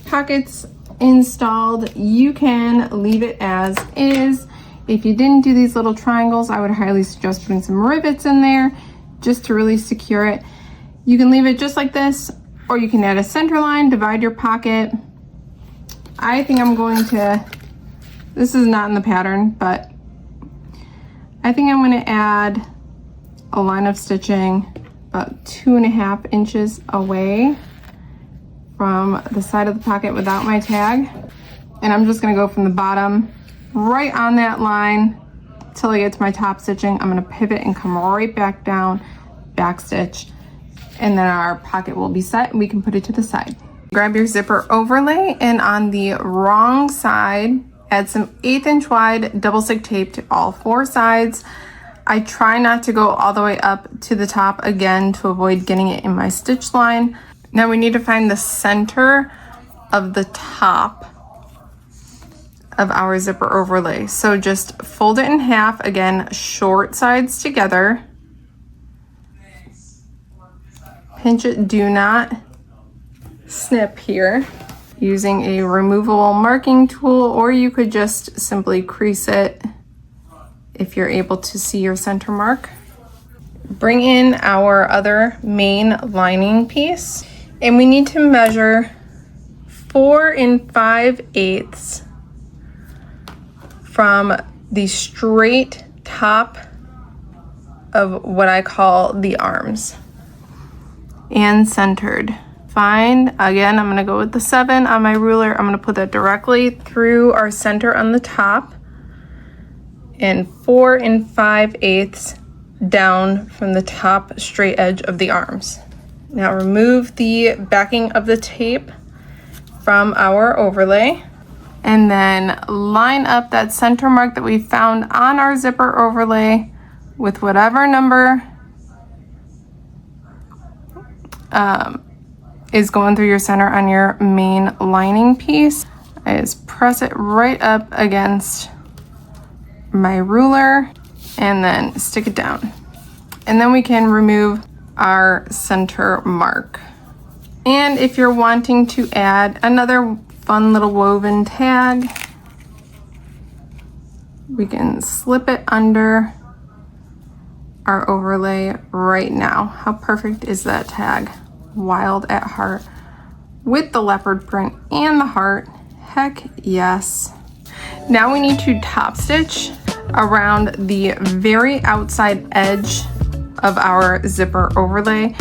Speaker 1: pockets installed. You can leave it as is. If you didn't do these little triangles, I would highly suggest putting some rivets in there just to really secure it. You can leave it just like this, or you can add a center line, divide your pocket. I think I'm going to, this is not in the pattern, but I think I'm going to add a line of stitching about 2.5 inches away from the side of the pocket without my tag. And I'm just going to go from the bottom right on that line till I get to my top stitching. I'm going to pivot and come right back down, back stitch, and then our pocket will be set and we can put it to the side. Grab your zipper overlay, and on the wrong side, add some 1/8 inch wide double stick tape to all 4 sides. I try not to go all the way up to the top again to avoid getting it in my stitch line. Now we need to find the center of the top of our zipper overlay. So just fold it in half, again, short sides together. Pinch it, do not snip here, using a removable marking tool, or you could just simply crease it if you're able to see your center mark. Bring in our other main lining piece, and we need to measure 4 5/8 from the straight top of what I call the arms, and centered. Find, again, I'm gonna go with the 7 on my ruler. I'm gonna put that directly through our center on the top, and 4 5/8 down from the top straight edge of the arms. Now remove the backing of the tape from our overlay, and then line up that center mark that we found on our zipper overlay with whatever number is going through your center on your main lining piece. I just press it right up against my ruler and then stick it down. And then we can remove our center mark. And if you're wanting to add another fun little woven tag, we can slip it under our overlay right now. How perfect is that tag? Wild at heart with the leopard print and the heart. Heck yes. Now we need to top stitch around the very outside edge of our zipper overlay.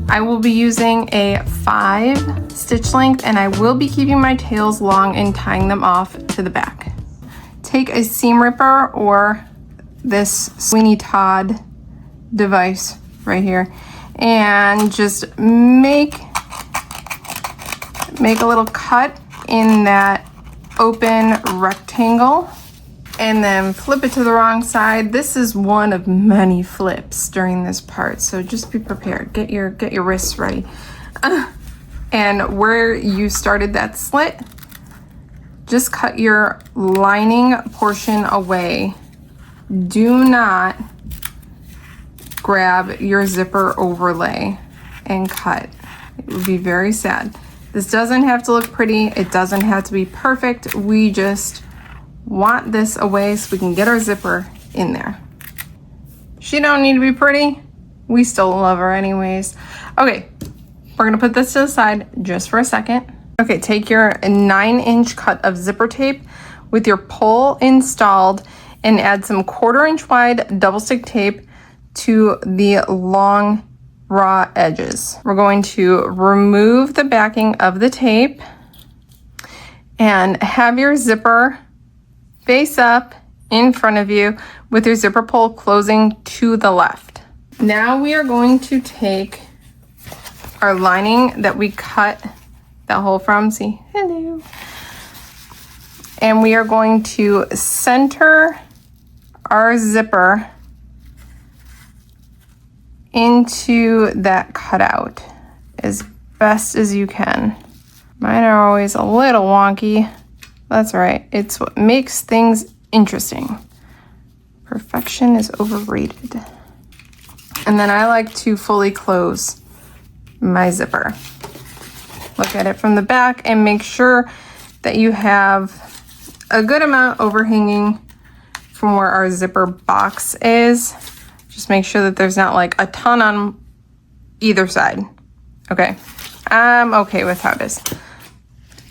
Speaker 1: I will be using a 5 stitch length, and I will be keeping my tails long and tying them off to the back. Take a seam ripper or this Sweeney Todd device right here, and just make a little cut in that open rectangle and then flip it to the wrong side. This is one of many flips during this part, so just be prepared. Get your wrists ready. And where you started that slit, just cut your lining portion away. Do not grab your zipper overlay and cut. It would be very sad. This doesn't have to look pretty. It doesn't have to be perfect. We just want this away so we can get our zipper in there. She don't need to be pretty. We still love her anyways. Okay, we're gonna put this to the side just for a second. Okay, take your 9-inch cut of zipper tape with your pole installed and add some 1/4 inch wide double stick tape to the long raw edges. We're going to remove the backing of the tape and have your zipper face up in front of you with your zipper pull closing to the left. Now we are going to take our lining that we cut that hole from, see, hello. And we are going to center our zipper into that cutout as best as you can. Mine are always a little wonky. That's right. It's what makes things interesting. Perfection is overrated. And then I like to fully close my zipper. Look at it from the back and make sure that you have a good amount overhanging from where our zipper box is. Just make sure that there's not like a ton on either side. Okay, I'm okay with how it is.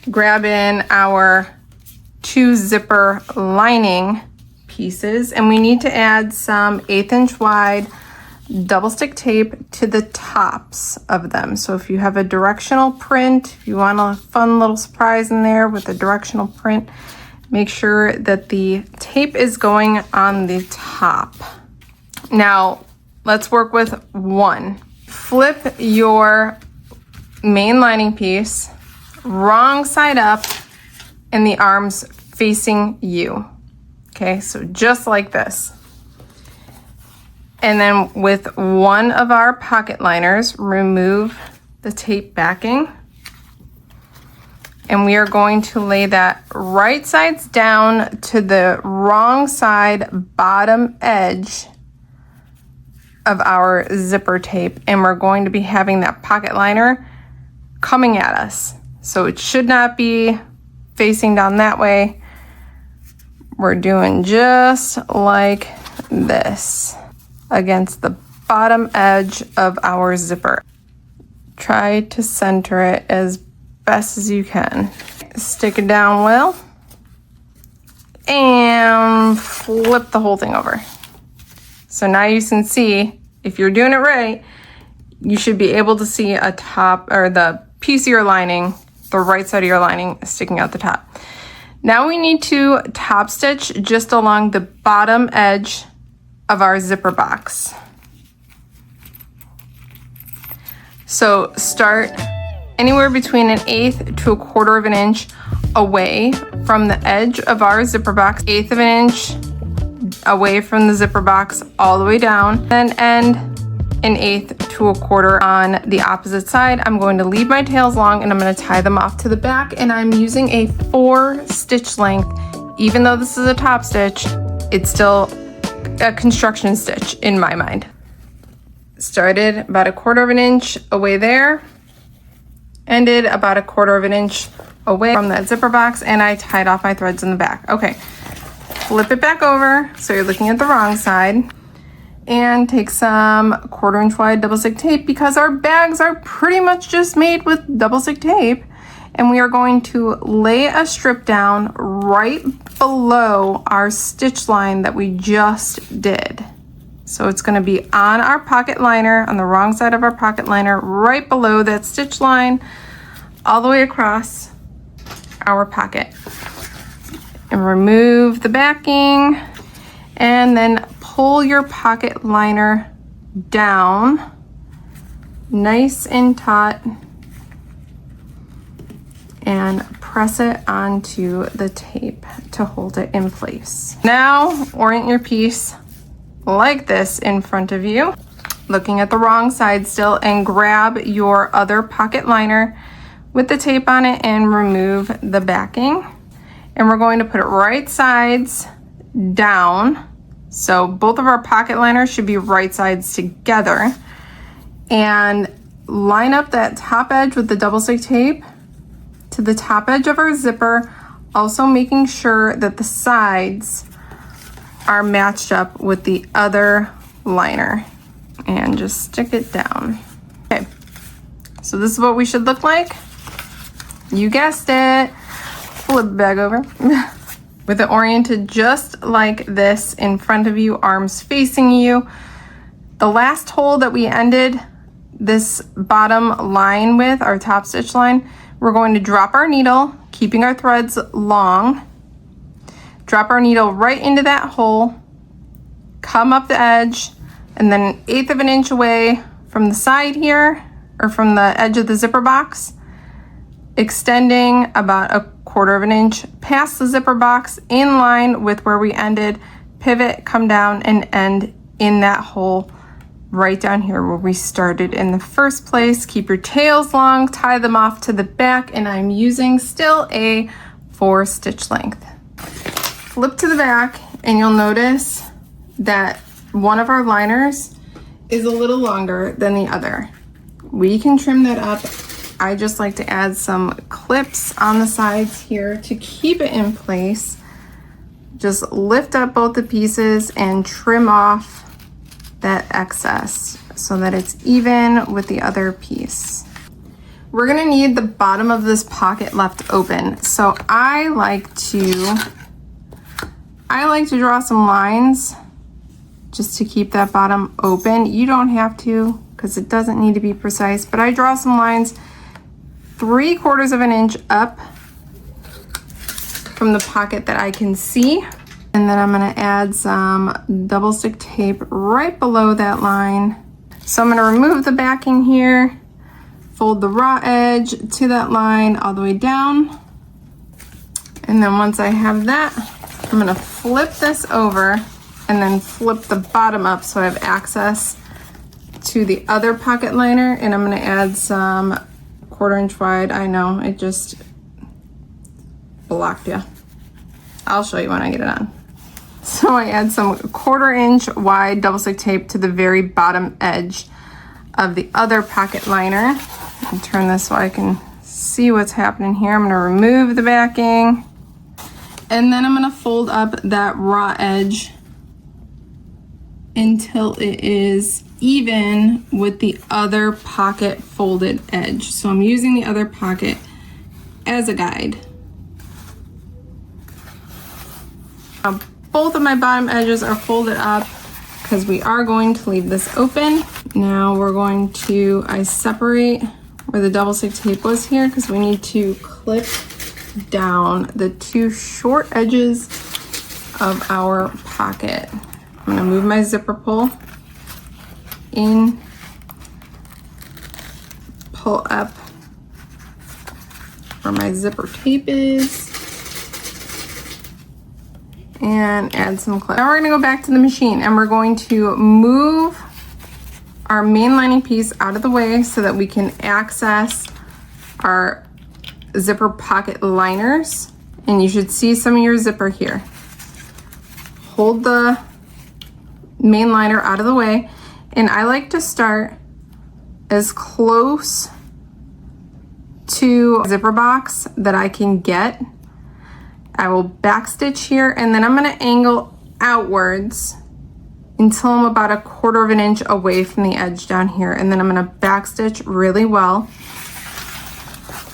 Speaker 1: Grab in our 2 zipper lining pieces, and we need to add some 1/8 inch wide double stick tape to the tops of them. So if you have a directional print, if you want a fun little surprise in there with a directional print, make sure that the tape is going on the top. Now let's work with 1. Flip your main lining piece wrong side up and the arms facing you. Okay, so just like this. And then with one of our pocket liners, remove the tape backing. And we are going to lay that right sides down to the wrong side bottom edge of our zipper tape. And we're going to be having that pocket liner coming at us. So it should not be facing down that way. We're doing just like this against the bottom edge of our zipper. Try to center it as best as you can. Stick it down well and flip the whole thing over. So now you can see, if you're doing it right, you should be able to see a top or the piece of your lining, the right side of your lining sticking out the top. Now we need to top stitch just along the bottom edge of our zipper box. So start anywhere between 1/8 to 1/4 of an inch away from the edge of our zipper box, 1/8 of an inch away from the zipper box all the way down, then end 1/8 to 1/4 on the opposite side. I'm going to leave my tails long and I'm going to tie them off to the back, and I'm using a 4 stitch length. Even though this is a top stitch, it's still a construction stitch in my mind. Started about 1/4 of an inch away there, ended about 1/4 of an inch away from that zipper box, and I tied off my threads in the back. Okay, flip it back over so you're looking at the wrong side, and take some 1/4 inch wide double stick tape, because our bags are pretty much just made with double stick tape, and we are going to lay a strip down right below our stitch line that we just did. So it's going to be on our pocket liner, on the wrong side of our pocket liner, right below that stitch line, all the way across our pocket. And remove the backing, and then pull your pocket liner down nice and taut and press it onto the tape to hold it in place. Now, orient your piece like this in front of you, looking at the wrong side still, and grab your other pocket liner with the tape on it and remove the backing. And we're going to put it right sides down. So both of our pocket liners should be right sides together. And line up that top edge with the double stick tape to the top edge of our zipper, also making sure that the sides are matched up with the other liner, and just stick it down. Okay, so this is what we should look like. You guessed it. Flip it back over. With it oriented just like this in front of you, arms facing you. The last hole that we ended this bottom line with, our top stitch line, we're going to drop our needle, keeping our threads long. Drop our needle right into that hole, come up the edge, and then 1/8 of an inch away from the side here, or from the edge of the zipper box, extending about 1/4 of an inch past the zipper box in line with where we ended, pivot, come down, and end in that hole right down here where we started in the first place. Keep your tails long, tie them off to the back, and I'm using still a 4 stitch length. Flip to the back and you'll notice that one of our liners is a little longer than the other. We can trim that up. I just like to add some clips on the sides here to keep it in place. Just lift up both the pieces and trim off that excess so that it's even with the other piece. We're gonna need the bottom of this pocket left open. So I like to draw some lines just to keep that bottom open. You don't have to, because it doesn't need to be precise, but I draw some lines 3/4 of an inch up from the pocket that I can see. And then I'm gonna add some double stick tape right below that line. So I'm gonna remove the backing here, fold the raw edge to that line all the way down. And then once I have that, I'm gonna flip this over and then flip the bottom up so I have access to the other pocket liner. And I'm gonna add some 1/4 inch wide. I know, it just blocked you. I'll show you when I get it on. So I add some 1/4 inch wide double stick tape to the very bottom edge of the other pocket liner. I'll turn this so I can see what's happening here. I'm gonna remove the backing, and then I'm gonna fold up that raw edge until it is even with the other pocket folded edge. So I'm using the other pocket as a guide. Now, both of my bottom edges are folded up because we are going to leave this open. Now we're going to, I separate where the double stick tape was here because we need to clip down the 2 short edges of our pocket. I'm gonna move my zipper pull in, pull up where my zipper tape is, and add some clips. Now we're gonna go back to the machine and we're going to move our main lining piece out of the way so that we can access our zipper pocket liners. And you should see some of your zipper here. Hold the main liner out of the way, and I like to start as close to zipper box that I can get. I will backstitch here, and then I'm going to angle outwards until I'm about 1/4 of an inch away from the edge down here, and then I'm going to backstitch really well.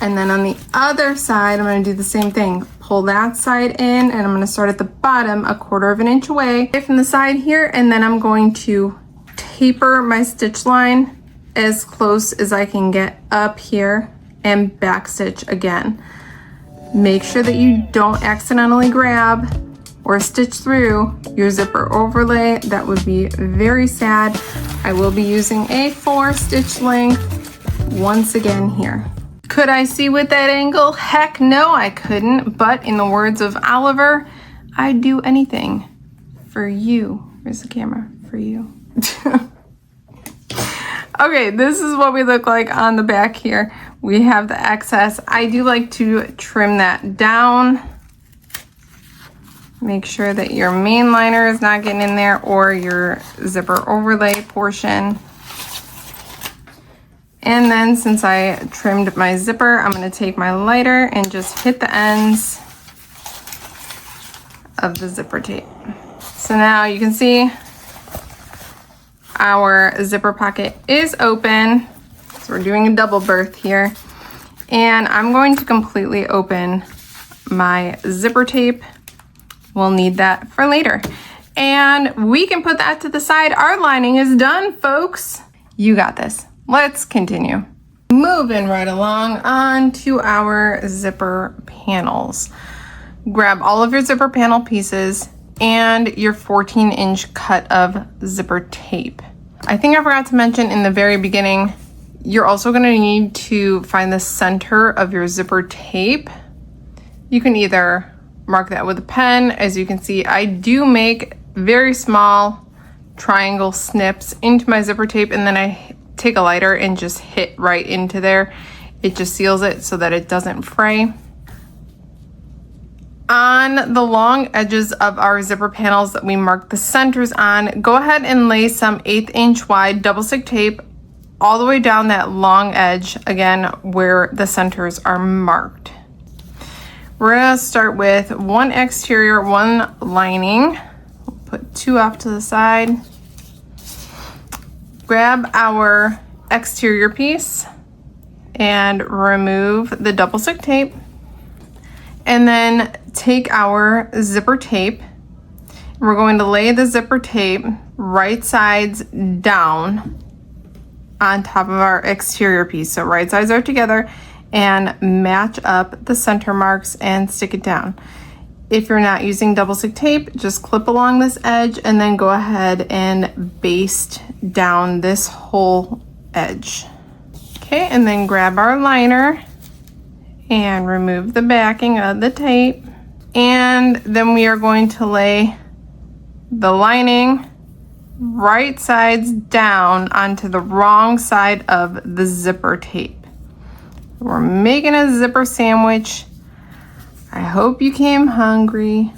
Speaker 1: And then on the other side, I'm going to do the same thing. Pull that side in, and I'm going to start at the bottom 1/4 of an inch away from the side here, and then I'm going to taper my stitch line as close as I can get up here and backstitch again. Make sure that you don't accidentally grab or stitch through your zipper overlay. That would be very sad. I will be using a 4 stitch length once again here. Could I see with that angle? Heck no, I couldn't. But in the words of Oliver, I'd do anything for you. Where's the camera? For you. Okay, this is what we look like on the back here. We have the excess. I do like to trim that down. Make sure that your main liner is not getting in there or your zipper overlay portion. And then since I trimmed my zipper, I'm going to take my lighter and just hit the ends of the zipper tape. So now you can see our zipper pocket is open. So we're doing a double berth here. And I'm going to completely open my zipper tape. We'll need that for later. And we can put that to the side. Our lining is done, folks. You got this. Let's continue. Moving right along on to our zipper panels. Grab all of your zipper panel pieces and your 14-inch cut of zipper tape. I think I forgot to mention in the very beginning, you're also going to need to find the center of your zipper tape. You can either mark that with a pen. As you can see, I do make very small triangle snips into my zipper tape, and then I take a lighter and just hit right into there. It just seals it so that it doesn't fray. On the long edges of our zipper panels that we marked the centers on, go ahead and lay some 1/8 inch wide double stick tape all the way down that long edge, again, where the centers are marked. We're gonna start with one exterior, one lining. We'll put 2 off to the side. Grab our exterior piece and remove the double stick tape. And then take our zipper tape. We're going to lay the zipper tape right sides down on top of our exterior piece. So right sides are together, and match up the center marks and stick it down. If you're not using double stick tape, just clip along this edge and then go ahead and baste down this whole edge. Okay, and then grab our liner and remove the backing of the tape. And then we are going to lay the lining right sides down onto the wrong side of the zipper tape. We're making a zipper sandwich. I hope you came hungry.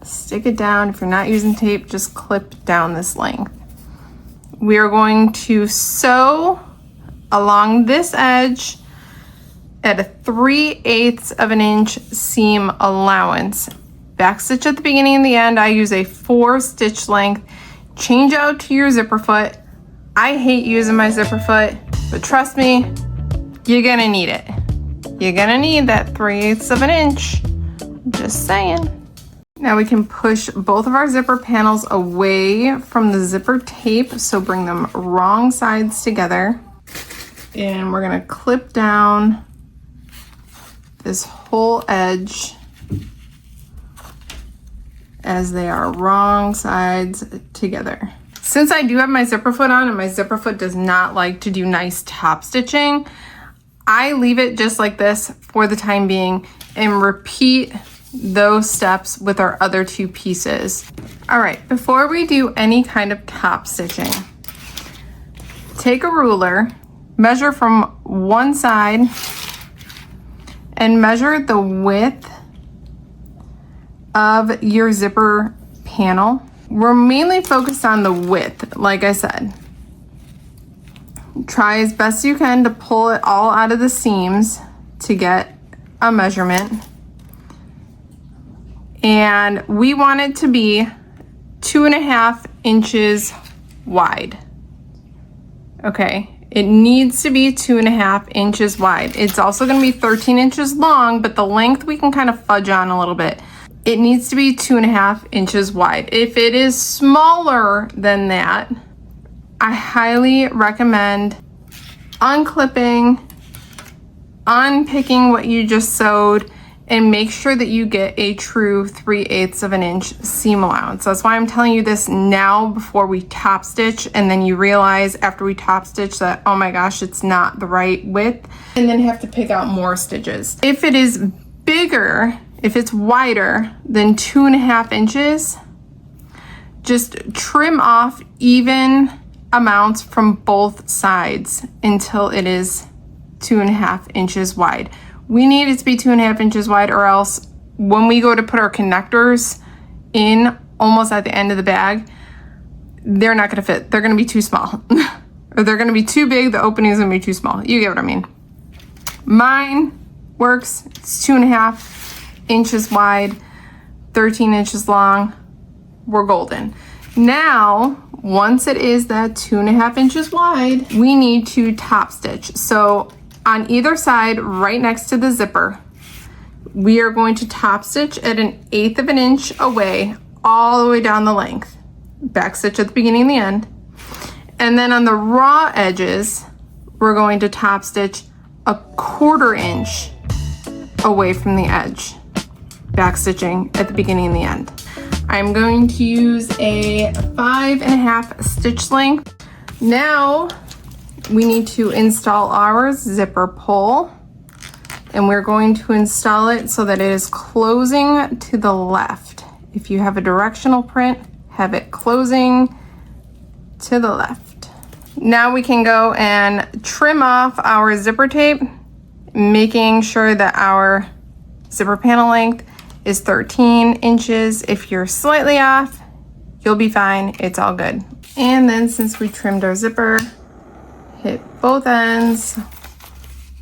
Speaker 1: Stick it down. If you're not using tape, just clip down this length. We are going to sew along this edge at a 3/8 of an inch seam allowance. Back stitch at the beginning and the end. I use a 4 stitch length. Change out to your zipper foot. I hate using my zipper foot, but trust me, you're gonna need it. You're gonna need that 3/8 of an inch. Just saying. Now we can push both of our zipper panels away from the zipper tape, so bring them wrong sides together. And we're gonna clip down this whole edge as they are wrong sides together. Since I do have my zipper foot on and my zipper foot does not like to do nice top stitching, I leave it just like this for the time being and repeat those steps with our other 2 pieces. All right, before we do any kind of top stitching, take a ruler, measure from one side and measure the width of your zipper panel. We're mainly focused on the width, like I said. Try as best you can to pull it all out of the seams to get a measurement. And we want it to be 2.5 inches wide. Okay, it needs to be 2.5 inches wide. It's also gonna be 13 inches long, but the length we can kind of fudge on a little bit. It needs to be 2.5 inches wide. If it is smaller than that, I highly recommend unclipping, unpicking what you just sewed, and make sure that you get a true 3/8 of an inch seam allowance. That's why I'm telling you this now before we top stitch, and then you realize after we top stitch that, oh my gosh, it's not the right width, and then have to pick out more stitches. If it is bigger, if it's wider than 2.5 inches, just trim off even amounts from both sides until it is 2.5 inches wide. We need it to be 2.5 inches wide, or else when we go to put our connectors in almost at the end of the bag, they're not gonna fit. They're gonna be too small. Or they're gonna be too big, the opening is gonna be too small. You get what I mean. Mine works, it's 2.5 inches wide, 13 inches long. We're golden. Now, once it is that 2.5 inches wide, we need to top stitch. So on either side, right next to the zipper, we are going to top stitch at 1/8 of an inch away, all the way down the length. Back stitch at the beginning and the end. And then on the raw edges, we're going to top stitch 1/4 inch away from the edge. Back stitching at the beginning and the end. I'm going to use a 5.5 stitch length. Now, we need to install our zipper pull, and we're going to install it so that it is closing to the left. If you have a directional print, have it closing to the left. Now we can go and trim off our zipper tape, making sure that our zipper panel length is 13 inches. If you're slightly off, you'll be fine. It's all good. And then since we trimmed our zipper, hit both ends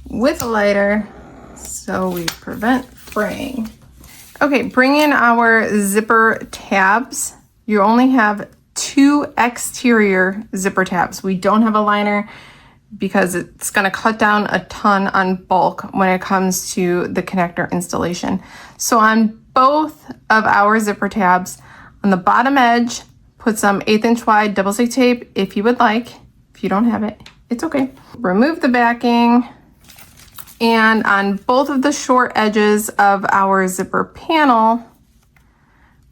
Speaker 1: with a lighter so we prevent fraying. Okay, bring in our zipper tabs. You only have 2 exterior zipper tabs. We don't have a liner because it's gonna cut down a ton on bulk when it comes to the connector installation. So on both of our zipper tabs, on the bottom edge, put some 1/8 inch wide double stick tape if you would like. If you don't have it, it's okay. Remove the backing, and on both of the short edges of our zipper panel,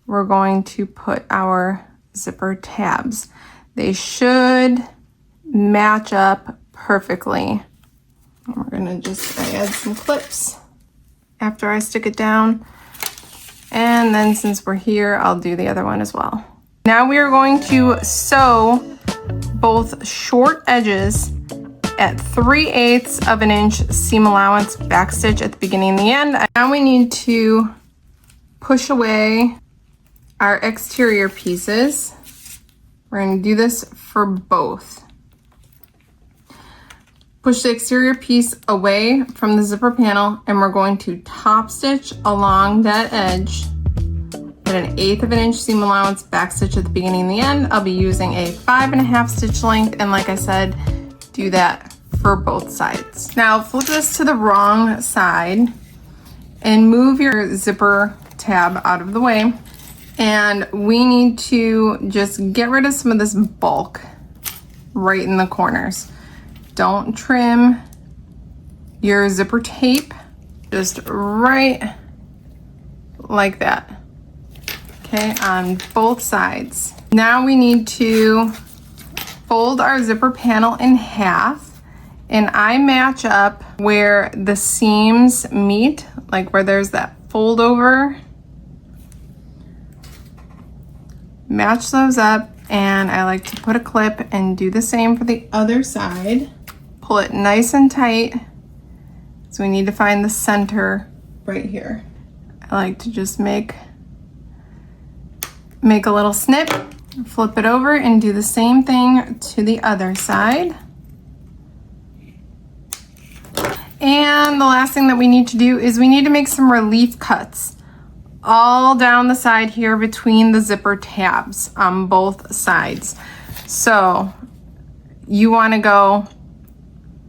Speaker 1: we're going to put our zipper tabs. They should match up perfectly. We're gonna just add some clips after I stick it down. And then since we're here, I'll do the other one as well. Now we are going to sew both short edges at 3/8 of an inch seam allowance back stitch at the beginning and the end. Now we need to push away our exterior pieces. We're going to do this for both. Push the exterior piece away from the zipper panel, and we're going to top stitch along that edge at 1/8 of an inch seam allowance back stitch at the beginning and the end. I'll be using a 5.5 stitch length, and like I said, do that for both sides. Now flip this to the wrong side and move your zipper tab out of the way. And we need to just get rid of some of this bulk right in the corners. Don't trim your zipper tape, just right like that. Okay, on both sides. Now we need to fold our zipper panel in half, and I match up where the seams meet, like where there's that fold over. Match those up, and I like to put a clip and do the same for the other side. Pull it nice and tight. So we need to find the center right here. I like to just make a little snip, flip it over, and do the same thing to the other side. And the last thing that we need to do is we need to make some relief cuts all down the side here between the zipper tabs on both sides. So you want to go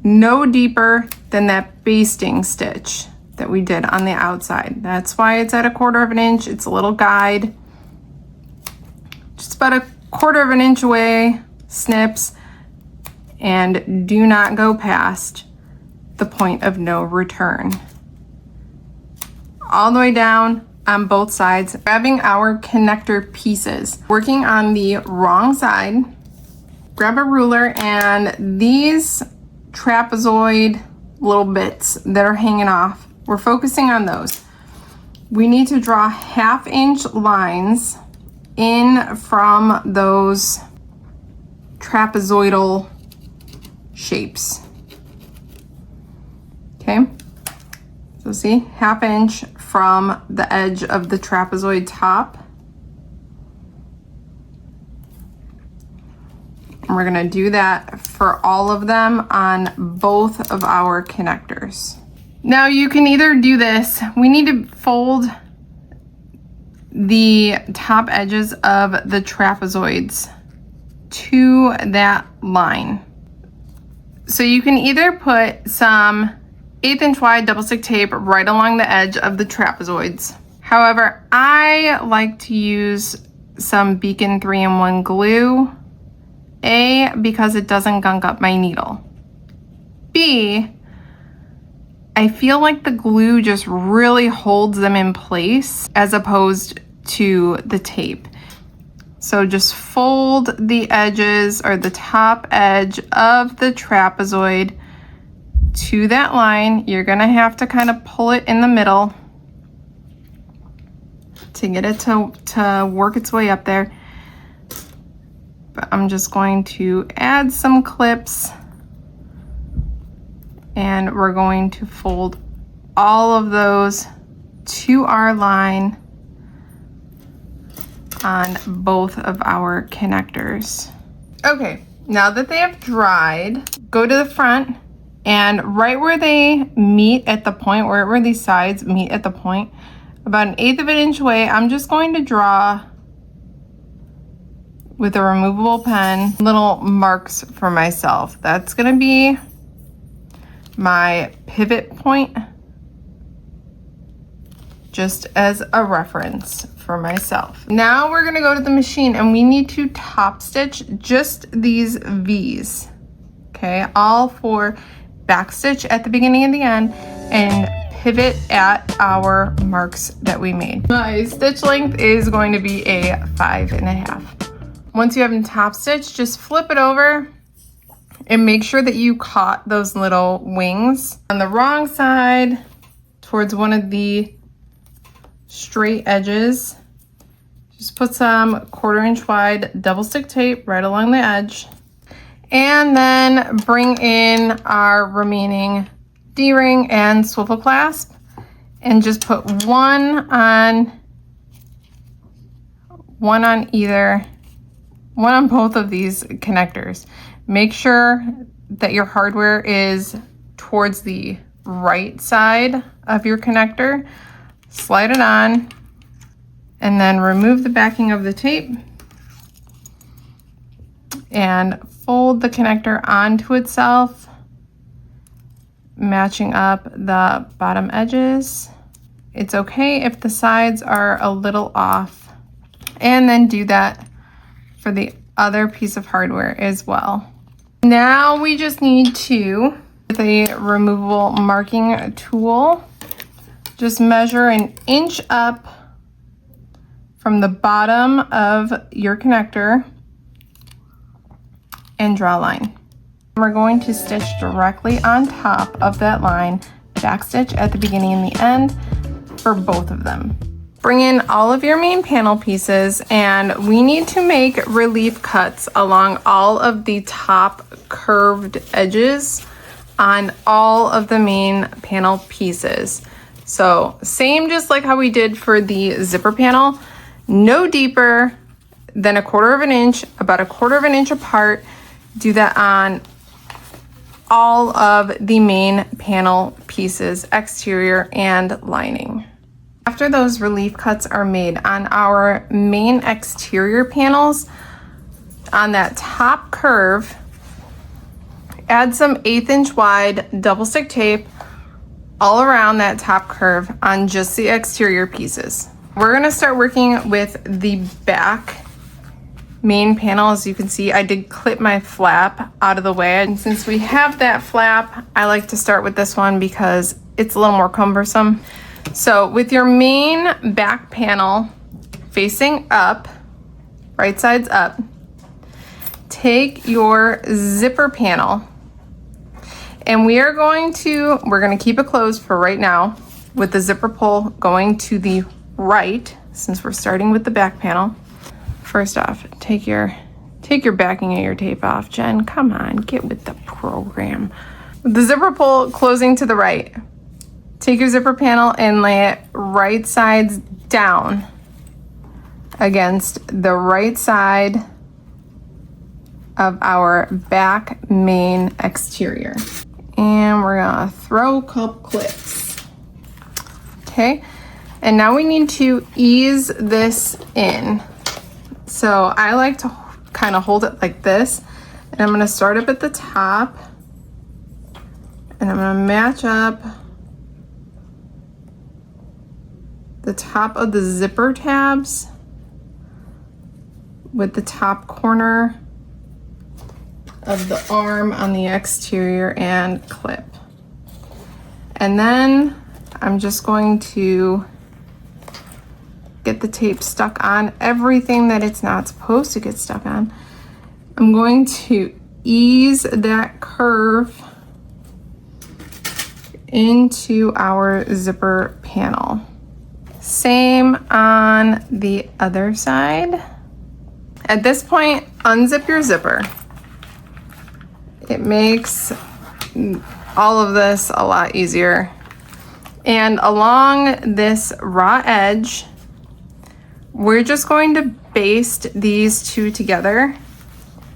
Speaker 1: no deeper than that basting stitch that we did on the outside. That's why it's at 1/4 of an inch. It's a little guide. Just about 1/4 of an inch away, snips, and do not go past the point of no return. all the way down on both sides, grabbing our connector pieces. Working on the wrong side, grab a ruler, and these trapezoid little bits that are hanging off, we're focusing on those. We need to draw 1/2-inch lines in from those trapezoidal shapes. Okay, so see, 1/2 inch from the edge of the trapezoid top. And we're gonna do that for all of them on both of our connectors. Now you can either do this, we need to fold the top edges of the trapezoids to that line. So you can either put some 1/8 inch wide double stick tape right along the edge of the trapezoids. However, I like to use some Beacon 3-in-1 glue. A, because it doesn't gunk up my needle. B, I feel like the glue just really holds them in place as opposed to the tape. So just fold the edges or the top edge of the trapezoid to that line. You're gonna have to kind of pull it in the middle to get it to work its way up there. But I'm just going to add some clips, and we're going to fold all of those to our line on both of our connectors. Okay, now that they have dried, go to the front, and right where they meet at the point, where these sides meet at the point, about 1/8 of an inch away, I'm just going to draw with a removable pen little marks for myself. That's gonna be my pivot point, just as a reference for myself. Now we're gonna go to the machine and we need to top stitch just these V's. Okay, all for back stitch at the beginning and the end, and pivot at our marks that we made. My stitch length is going to be a 5.5. Once you have them top stitched, just flip it over and make sure that you caught those little wings on the wrong side towards one of the straight edges. Just put some 1/4 inch wide double stick tape right along the edge, and then bring in our remaining D-ring and swivel clasp and just put one on both of these connectors. Make sure that your hardware is towards the right side of your connector. Slide it on and then remove the backing of the tape and fold the connector onto itself, matching up the bottom edges. It's okay if the sides are a little off, and then do that for the other piece of hardware as well. Now we just need to, with a removable marking tool, just measure 1 inch up from the bottom of your connector and draw a line. We're going to stitch directly on top of that line, back stitch at the beginning and the end for both of them. Bring in all of your main panel pieces, and we need to make relief cuts along all of the top curved edges on all of the main panel pieces. So same, just like how we did for the zipper panel, no deeper than 1/4 of an inch, about 1/4 of an inch apart. Do that on all of the main panel pieces, exterior and lining. After those relief cuts are made on our main exterior panels, on that top curve, add some 1/8 inch wide double stick tape all around that top curve on just the exterior pieces. We're gonna start working with the back main panel. As you can see, I did clip my flap out of the way, and since we have that flap, I like to start with this one because it's a little more cumbersome. So with your main back panel facing up, right side's up, take your zipper panel, and we're going to keep it closed for right now with the zipper pull going to the right, since we're starting with the back panel. First off, take your backing of your tape off, Jen. Come on, get with the program. With the zipper pull closing to the right, take your zipper panel and lay it right sides down against the right side of our back main exterior. And we're gonna throw a couple clips. Okay, and now we need to ease this in. So I like to kind of hold it like this, and I'm gonna start up at the top, and I'm gonna match up the top of the zipper tabs with the top corner of the arm on the exterior and clip. And then I'm just going to get the tape stuck on everything that it's not supposed to get stuck on. I'm going to ease that curve into our zipper panel. Same on the other side. At this point, unzip your zipper. It makes all of this a lot easier. And along this raw edge, we're just going to baste these two together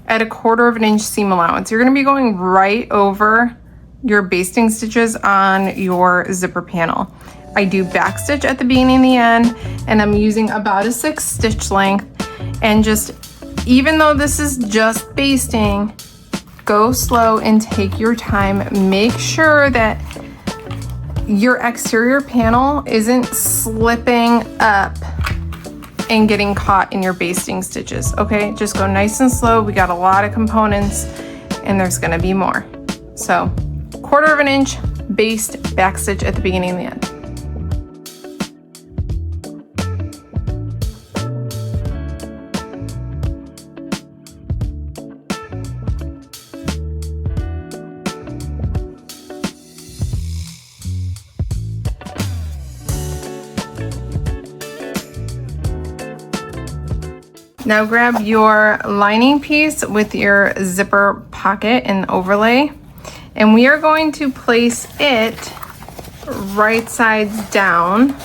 Speaker 1: at 1/4 inch seam allowance. You're going to be going right over your basting stitches on your zipper panel. I do back stitch at the beginning and the end, and I'm using about a 6 stitch length. And just, even though this is just basting, go slow and take your time. Make sure that your exterior panel isn't slipping up and getting caught in your basting stitches, okay? Just go nice and slow. We got a lot of components and there's gonna be more. So 1/4 inch baste back stitch at the beginning and the end. Now grab your lining piece with your zipper pocket and overlay, and we are going to place it right sides down.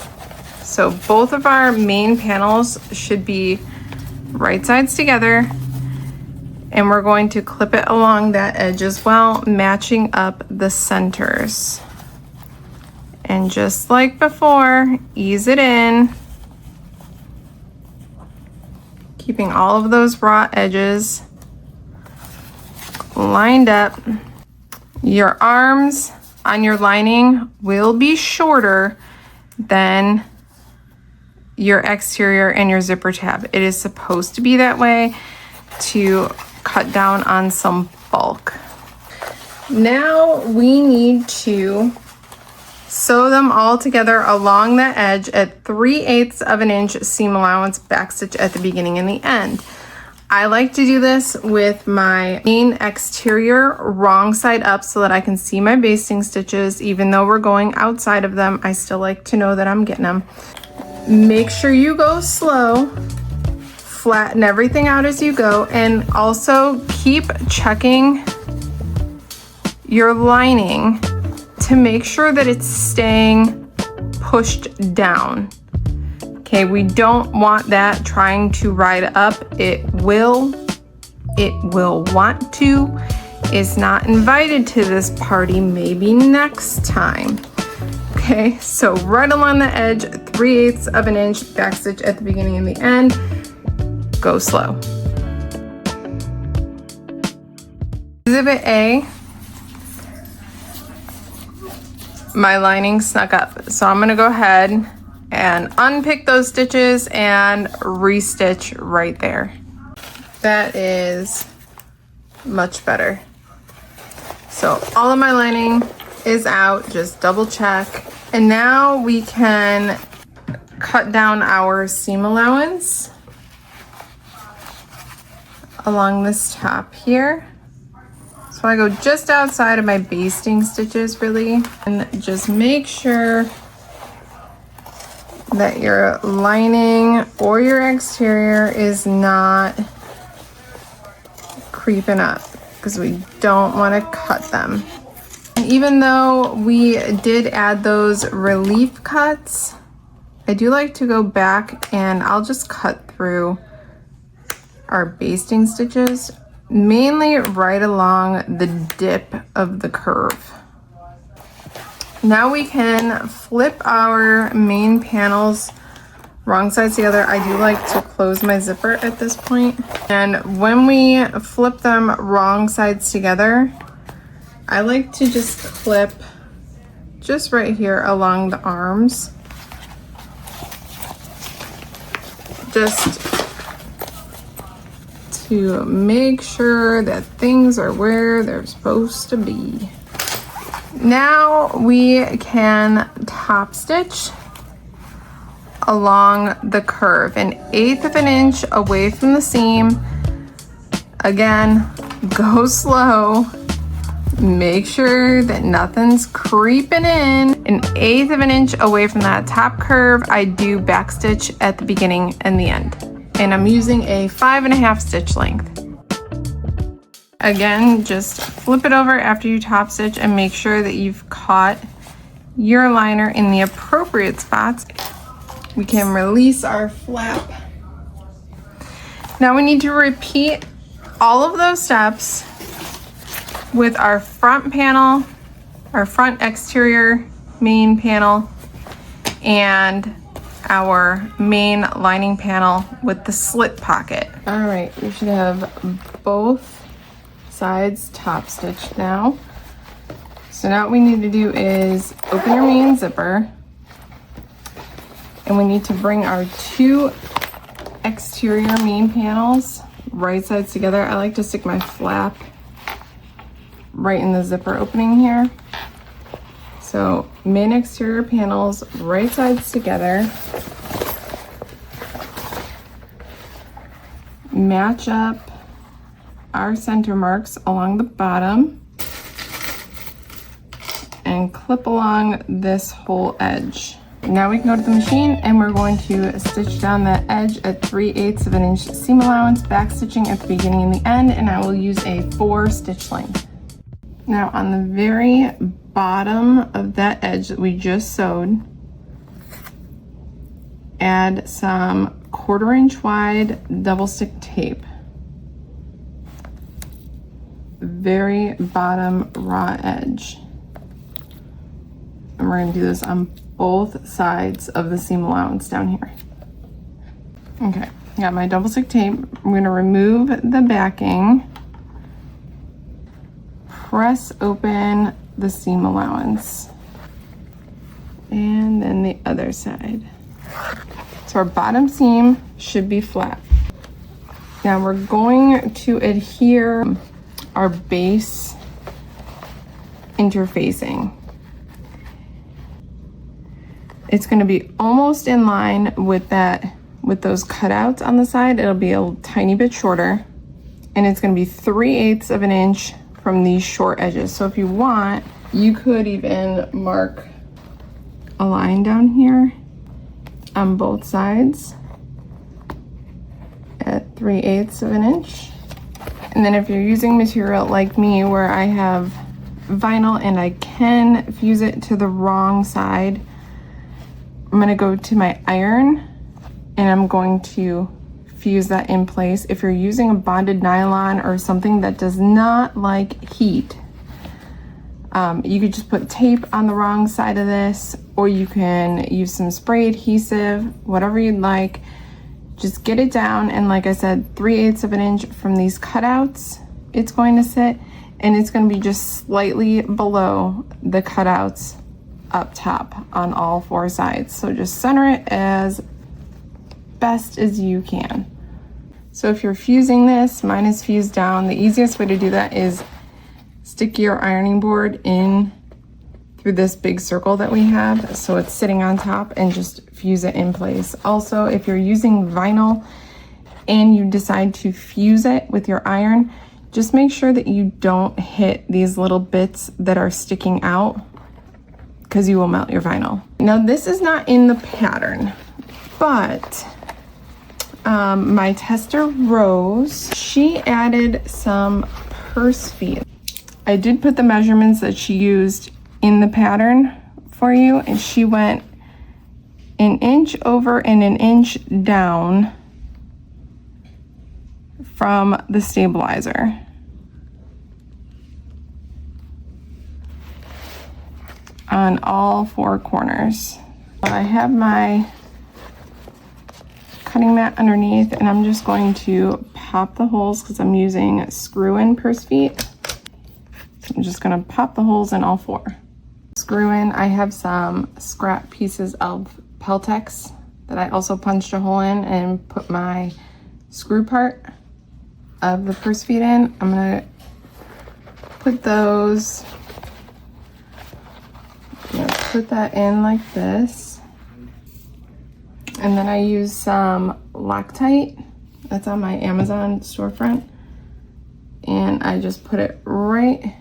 Speaker 1: So both of our main panels should be right sides together, and we're going to clip it along that edge as well, matching up the centers. And just like before, ease it in, keeping all of those raw edges lined up. Your arms on your lining will be shorter than your exterior and your zipper tab. It is supposed to be that way to cut down on some bulk. Now we need to sew them all together along the edge at 3/8 of an inch seam allowance backstitch at the beginning and the end. I like to do this with my main exterior wrong side up so that I can see my basting stitches. Even though we're going outside of them, I still like to know that I'm getting them. Make sure you go slow, flatten everything out as you go, and also keep checking your lining to make sure that it's staying pushed down. Okay, we don't want that trying to ride up. It will want to. It's not invited to this party, maybe next time. Okay, so right along the edge, 3/8 of an inch backstitch at the beginning and the end. Go slow. Exhibit A, my lining snuck up. So I'm gonna go ahead and unpick those stitches and restitch right there. That is much better. So all of my lining is out, just double check. And now we can cut down our seam allowance along this top here. So I go just outside of my basting stitches really, and just make sure that your lining or your exterior is not creeping up, because we don't want to cut them. And even though we did add those relief cuts, I do like to go back and I'll just cut through our basting stitches, mainly right along the dip of the curve. Now we can flip our main panels wrong sides together. I do like to close my zipper at this point. And when we flip them wrong sides together, I like to just clip just right here along the arms. Just to make sure that things are where they're supposed to be. Now we can top stitch along the curve, 1/8 of an inch away from the seam. Again, go slow. Make sure that nothing's creeping in. 1/8 of an inch away from that top curve, I do back stitch at the beginning and the end. And I'm using a 5.5 stitch length. Again, just flip it over after you top stitch and make sure that you've caught your liner in the appropriate spots. We can release our flap. Now we need to repeat all of those steps with our front panel, our front exterior main panel, and our main lining panel with the slit pocket. All right, we should have both sides top stitched now. So now what we need to do is open your main zipper, and we need to bring our 2 exterior main panels right sides together. I like to stick my flap right in the zipper opening here. So main exterior panels right sides together. Match up our center marks along the bottom and clip along this whole edge. Now we can go to the machine and we're going to stitch down that edge at 3/8 of an inch seam allowance, back stitching at the beginning and the end, and I will use a 4 stitch length. Now on the very bottom of that edge that we just sewed, add some 1/4 inch wide double stick tape. Very bottom raw edge. And we're going to do this on both sides of the seam allowance down here. Okay, got my double stick tape. I'm going to remove the backing, press open the seam allowance, and then the other side. So our bottom seam should be flat. Now we're going to adhere our base interfacing. It's going to be almost in line with those cutouts on the side. It'll be a tiny bit shorter, and it's going to be 3/8 of an inch from these short edges. So if you want, you could even mark a line down here on both sides at 3/8 of an inch. And then if you're using material like me where I have vinyl and I can fuse it to the wrong side, I'm going to go to my iron and I'm going to fuse that in place. If you're using a bonded nylon or something that does not like heat, you could just put tape on the wrong side of this, or you can use some spray adhesive, whatever you'd like. Just get it down, and like I said, 3/8 of an inch from these cutouts it's going to sit, and it's going to be just slightly below the cutouts up top on all 4 sides. So just center it as best as you can. So if you're fusing this, mine is fused down. The easiest way to do that is stick your ironing board in through this big circle that we have, so it's sitting on top, and just fuse it in place. Also, if you're using vinyl and you decide to fuse it with your iron, just make sure that you don't hit these little bits that are sticking out, because you will melt your vinyl. Now this is not in the pattern, but my tester Rose, she added some purse feet. I did put the measurements that she used in the pattern for you, and she went 1 inch over and 1 inch down from the stabilizer. On all 4 corners. I have my cutting mat underneath, and I'm just going to pop the holes because I'm using screw-in purse feet. I'm just gonna pop the holes in all 4. Screw in, I have some scrap pieces of Peltex that I also punched a hole in and put my screw part of the purse feet in. I'm gonna put those, put that in like this, and then I use some Loctite that's on my Amazon storefront, and I just put it right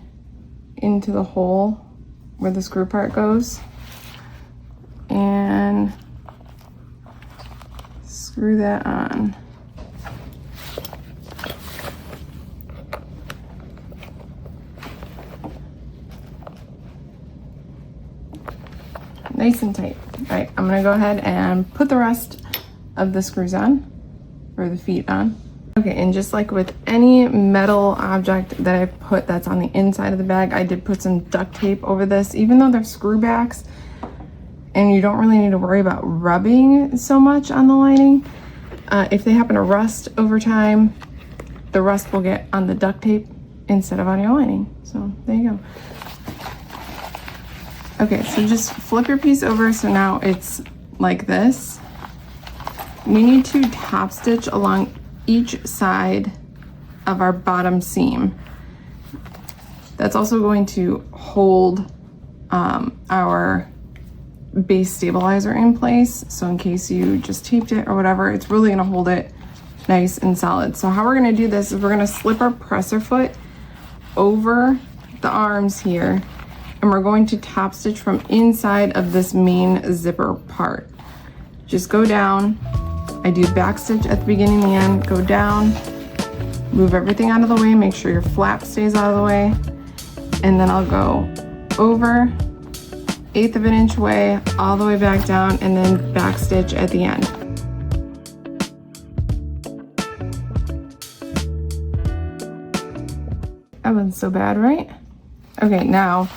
Speaker 1: into the hole where the screw part goes and screw that on. Nice and tight. All right, I'm gonna go ahead and put the rest of the screws on, or the feet on. Okay, and just like with any metal object that I put that's on the inside of the bag, I did put some duct tape over this, even though they're screw backs and you don't really need to worry about rubbing so much on the lining. If they happen to rust over time, the rust will get on the duct tape instead of on your lining. So there you go. Okay, so just flip your piece over so now it's like this. We need to top stitch along each side of our bottom seam. That's also going to hold our base stabilizer in place. So in case you just taped it or whatever, it's really gonna hold it nice and solid. So how we're gonna do this is we're gonna slip our presser foot over the arms here, and we're going to top stitch from inside of this main zipper part. Just go down. I do back stitch at the beginning and the end, go down, move everything out of the way, make sure your flap stays out of the way, and then I'll go over 1/8 of an inch away, all the way back down, and then back stitch at the end. That wasn't so bad, right? Okay, now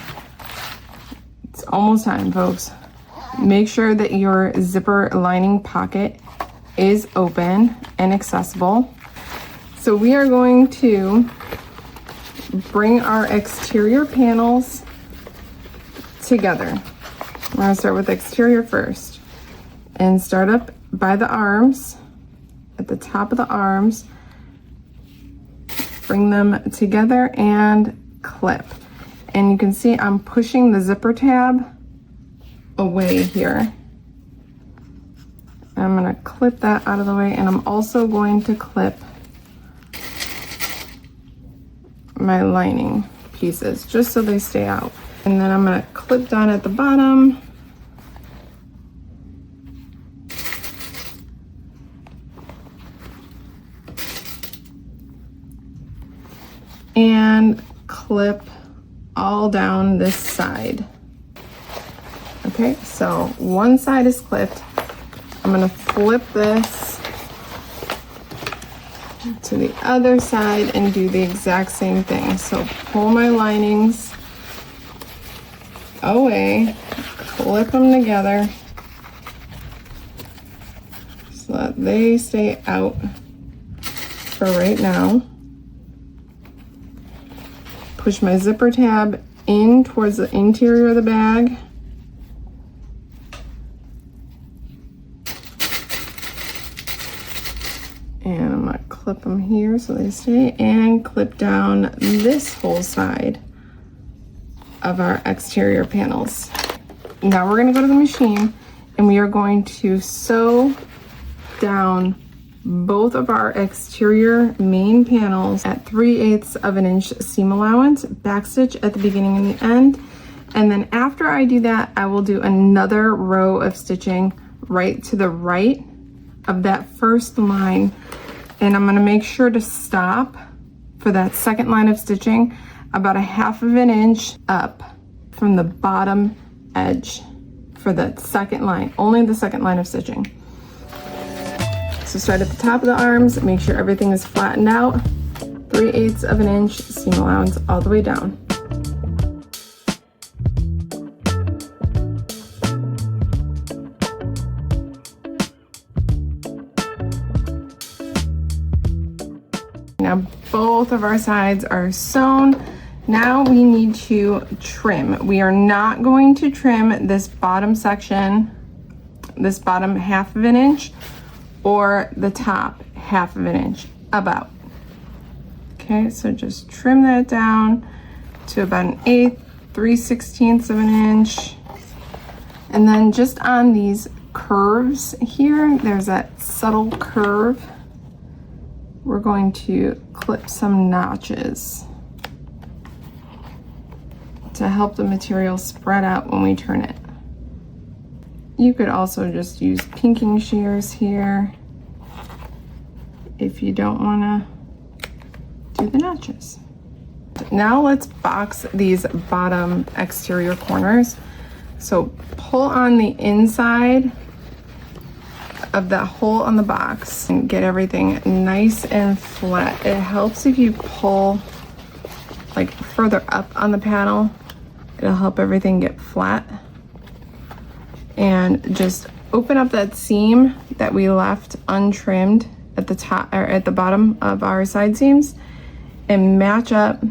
Speaker 1: it's almost time, folks. Make sure that your zipper lining pocket is open and accessible. So we are going to bring our exterior panels together. We're gonna start with exterior first and start up by the arms, at the top of the arms, bring them together and clip. And you can see I'm pushing the zipper tab away here. I'm gonna clip that out of the way, and I'm also going to clip my lining pieces just so they stay out. And then I'm gonna clip down at the bottom. And clip all down this side. Okay, so one side is clipped. I'm gonna flip this to the other side and do the exact same thing. So pull my linings away, clip them together so that they stay out for right now. Push my zipper tab in towards the interior of the bag. And I'm gonna clip them here so they stay, and clip down this whole side of our exterior panels. Now we're gonna go to the machine and we are going to sew down both of our exterior main panels at 3/8 of an inch seam allowance, backstitch at the beginning and the end. And then after I do that, I will do another row of stitching right to the right of that first line. And I'm gonna make sure to stop for that second line of stitching about 1/2 of an inch up from the bottom edge for the second line, only the second line of stitching. So start at the top of the arms, make sure everything is flattened out, 3/8 of an inch seam allowance all the way down. Now both of our sides are sewn. Now we need to trim. We are not going to trim this bottom section, this bottom 1/2 of an inch, or the top 1/2 of an inch, about. Okay, so just trim that down to about 1/8, 3/16 of an inch. And then just on these curves here, there's that subtle curve. We're going to clip some notches to help the material spread out when we turn it. You could also just use pinking shears here if you don't want to do the notches. Now let's box these bottom exterior corners. So pull on the inside of that hole on the box and get everything nice and flat. It helps if you pull like further up on the panel. It'll help everything get flat. And just open up that seam that we left untrimmed at the top or at the bottom of our side seams and match up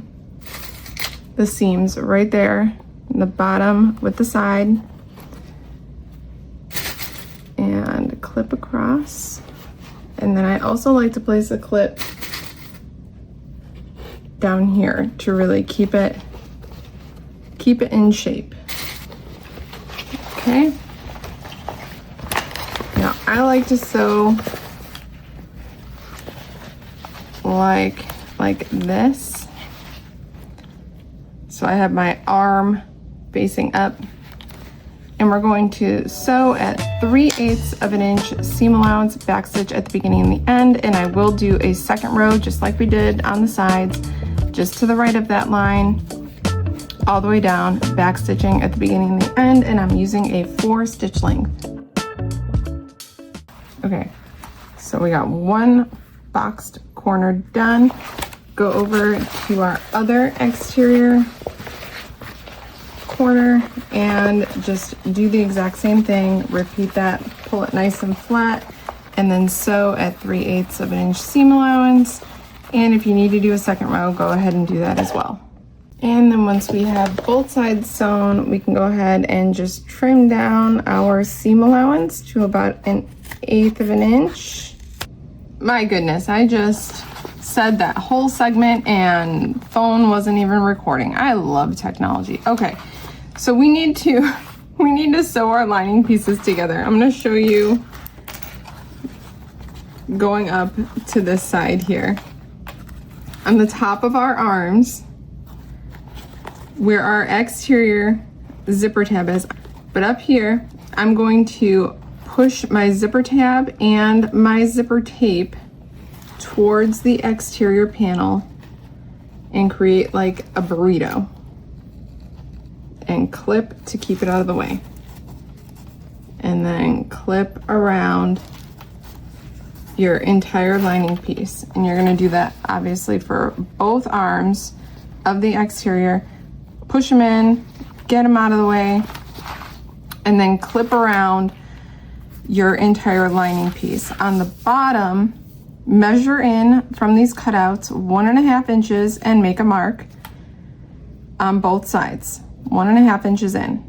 Speaker 1: the seams right there in the bottom with the side and clip across. And then I also like to place a clip down here to really keep it in shape. Okay. Now I like to sew like this. So I have my arm facing up and we're going to sew at 3/8 of an inch seam allowance, backstitch at the beginning and the end, and I will do a second row just like we did on the sides, just to the right of that line, all the way down, backstitching at the beginning and the end, and I'm using a 4 stitch length. Okay, so we got one boxed corner done. Go over to our other exterior corner and just do the exact same thing. Repeat that, pull it nice and flat, and then sew at 3/8 of an inch seam allowance. And if you need to do a second row, go ahead and do that as well. And then once we have both sides sewn, we can go ahead and just trim down our seam allowance to about 1/8 of an inch. My goodness, I just said that whole segment and phone wasn't even recording. I love technology. Okay, so we need to sew our lining pieces together. I'm gonna show you going up to this side here. On the top of our arms, where our exterior zipper tab is, but up here, I'm going to push my zipper tab and my zipper tape towards the exterior panel and create like a burrito and clip to keep it out of the way, and then clip around your entire lining piece. And you're going to do that obviously for both arms of the exterior. Push them in, get them out of the way, and then clip around your entire lining piece. On the bottom, measure in from these cutouts 1.5 inches and make a mark on both sides, 1.5 inches in.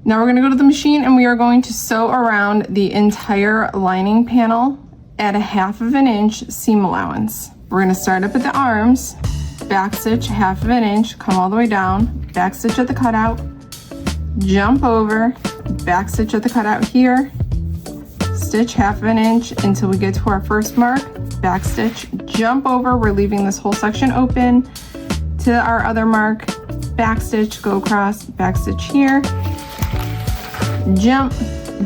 Speaker 1: Now we're going to go to the machine and we are going to sew around the entire lining panel at 1/2 of an inch seam allowance. We're going to start up at the arms back stitch 1/2 inch, come all the way down, back stitch at the cutout, jump over, back stitch at the cutout here, stitch 1/2 inch until we get to our first mark, back stitch, jump over, we're leaving this whole section open to our other mark, back stitch, go across, back stitch here, jump,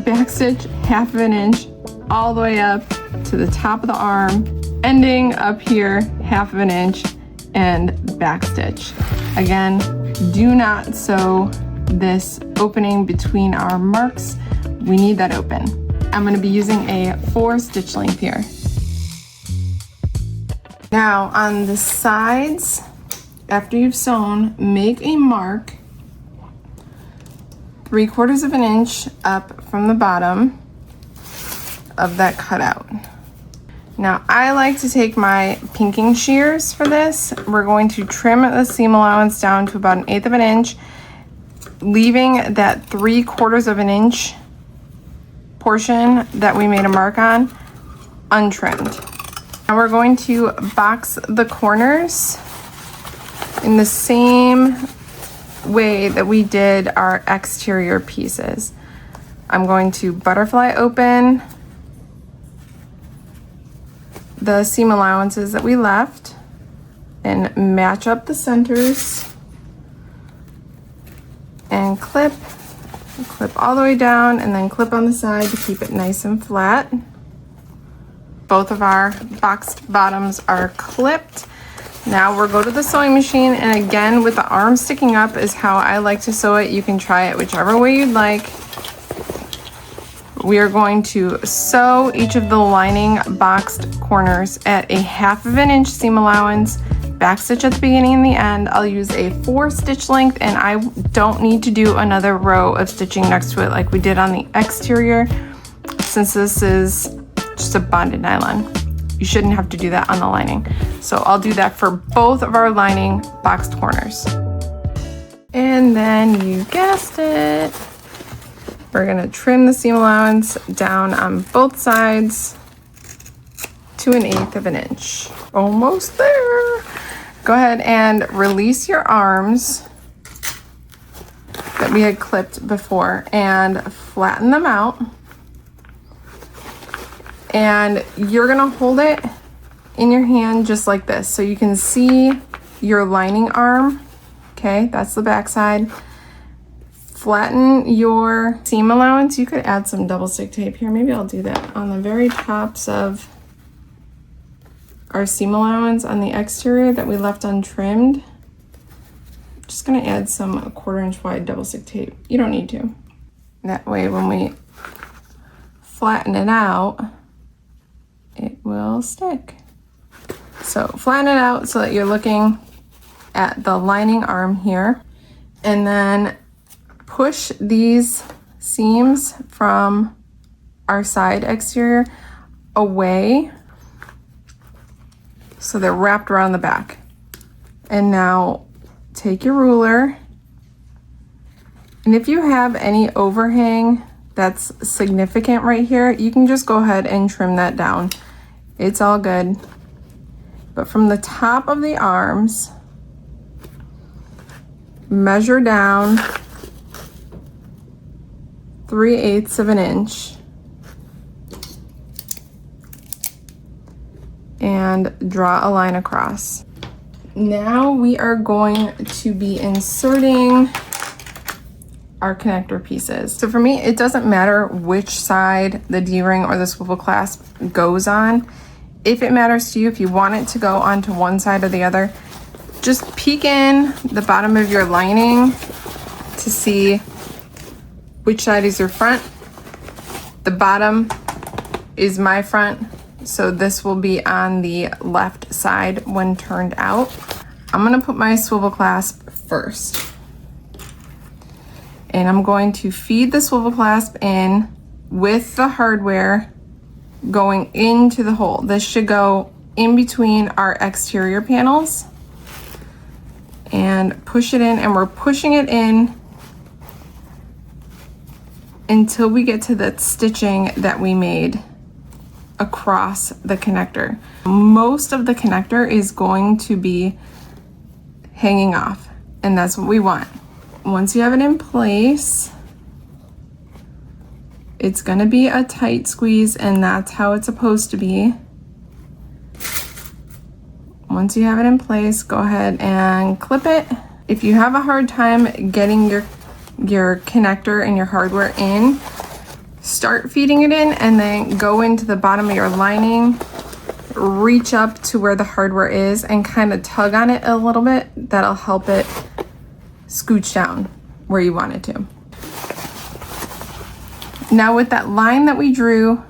Speaker 1: back stitch 1/2 inch all the way up to the top of the arm, ending up here 1/2 inch and back stitch. Again, do not sew this opening between our marks. We need that open. I'm going to be using a 4 stitch length here. Now on the sides, after you've sewn, make a mark 3/4 inch up from the bottom of that cutout. Now I like to take my pinking shears for this. We're going to trim the seam allowance down to about 1/8 inch, leaving that 3/4 inch portion that we made a mark on untrimmed. Now we're going to box the corners in the same way that we did our exterior pieces. I'm going to butterfly open the seam allowances that we left and match up the centers and clip all the way down, and then clip on the side to keep it nice and flat. Both of our boxed bottoms are clipped. Now we'll go to the sewing machine, and again with the arm sticking up is how I like to sew it. You can try it whichever way you'd like. We are going to sew each of the lining boxed corners at a 1/2 inch seam allowance, back stitch at the beginning and the end. I'll use a 4 stitch length, and I don't need to do another row of stitching next to it like we did on the exterior, since this is just a bonded nylon. You shouldn't have to do that on the lining. So I'll do that for both of our lining boxed corners. And then you guessed it, we're gonna trim the seam allowance down on both sides to 1/8 inch. Almost there. Go ahead and release your arms that we had clipped before and flatten them out. And you're gonna hold it in your hand just like this, so you can see your lining arm. Okay, that's the back side. Flatten your seam allowance. You could add some double stick tape here. Maybe I'll do that on the very tops of our seam allowance on the exterior that we left untrimmed. I'm just gonna add some 1/4 inch wide double stick tape. You don't need to. That way when we flatten it out, it will stick. So flatten it out so that you're looking at the lining arm here, and then push these seams from our side exterior away so they're wrapped around the back. And now take your ruler, and if you have any overhang that's significant right here, you can just go ahead and trim that down. It's all good. But from the top of the arms, measure down 3/8 inch and draw a line across. Now we are going to be inserting our connector pieces. So for me, it doesn't matter which side the D-ring or the swivel clasp goes on. If it matters to you, if you want it to go onto one side or the other, just peek in the bottom of your lining to see which side is your front. The bottom is my front, so this will be on the left side when turned out. I'm gonna put my swivel clasp first. And I'm going to feed the swivel clasp in with the hardware going into the hole. This should go in between our exterior panels, and push it in, and we're pushing it in until we get to the stitching that we made across the connector. Most of the connector is going to be hanging off, and that's what we want. Once you have it in place, it's gonna be a tight squeeze, and that's how it's supposed to be. Once you have it in place, go ahead and clip it. If you have a hard time getting your connector and your hardware in, start feeding it in and then go into the bottom of your lining, reach up to where the hardware is and kind of tug on it a little bit. That'll help it scooch down where you want it to. Now with that line that we drew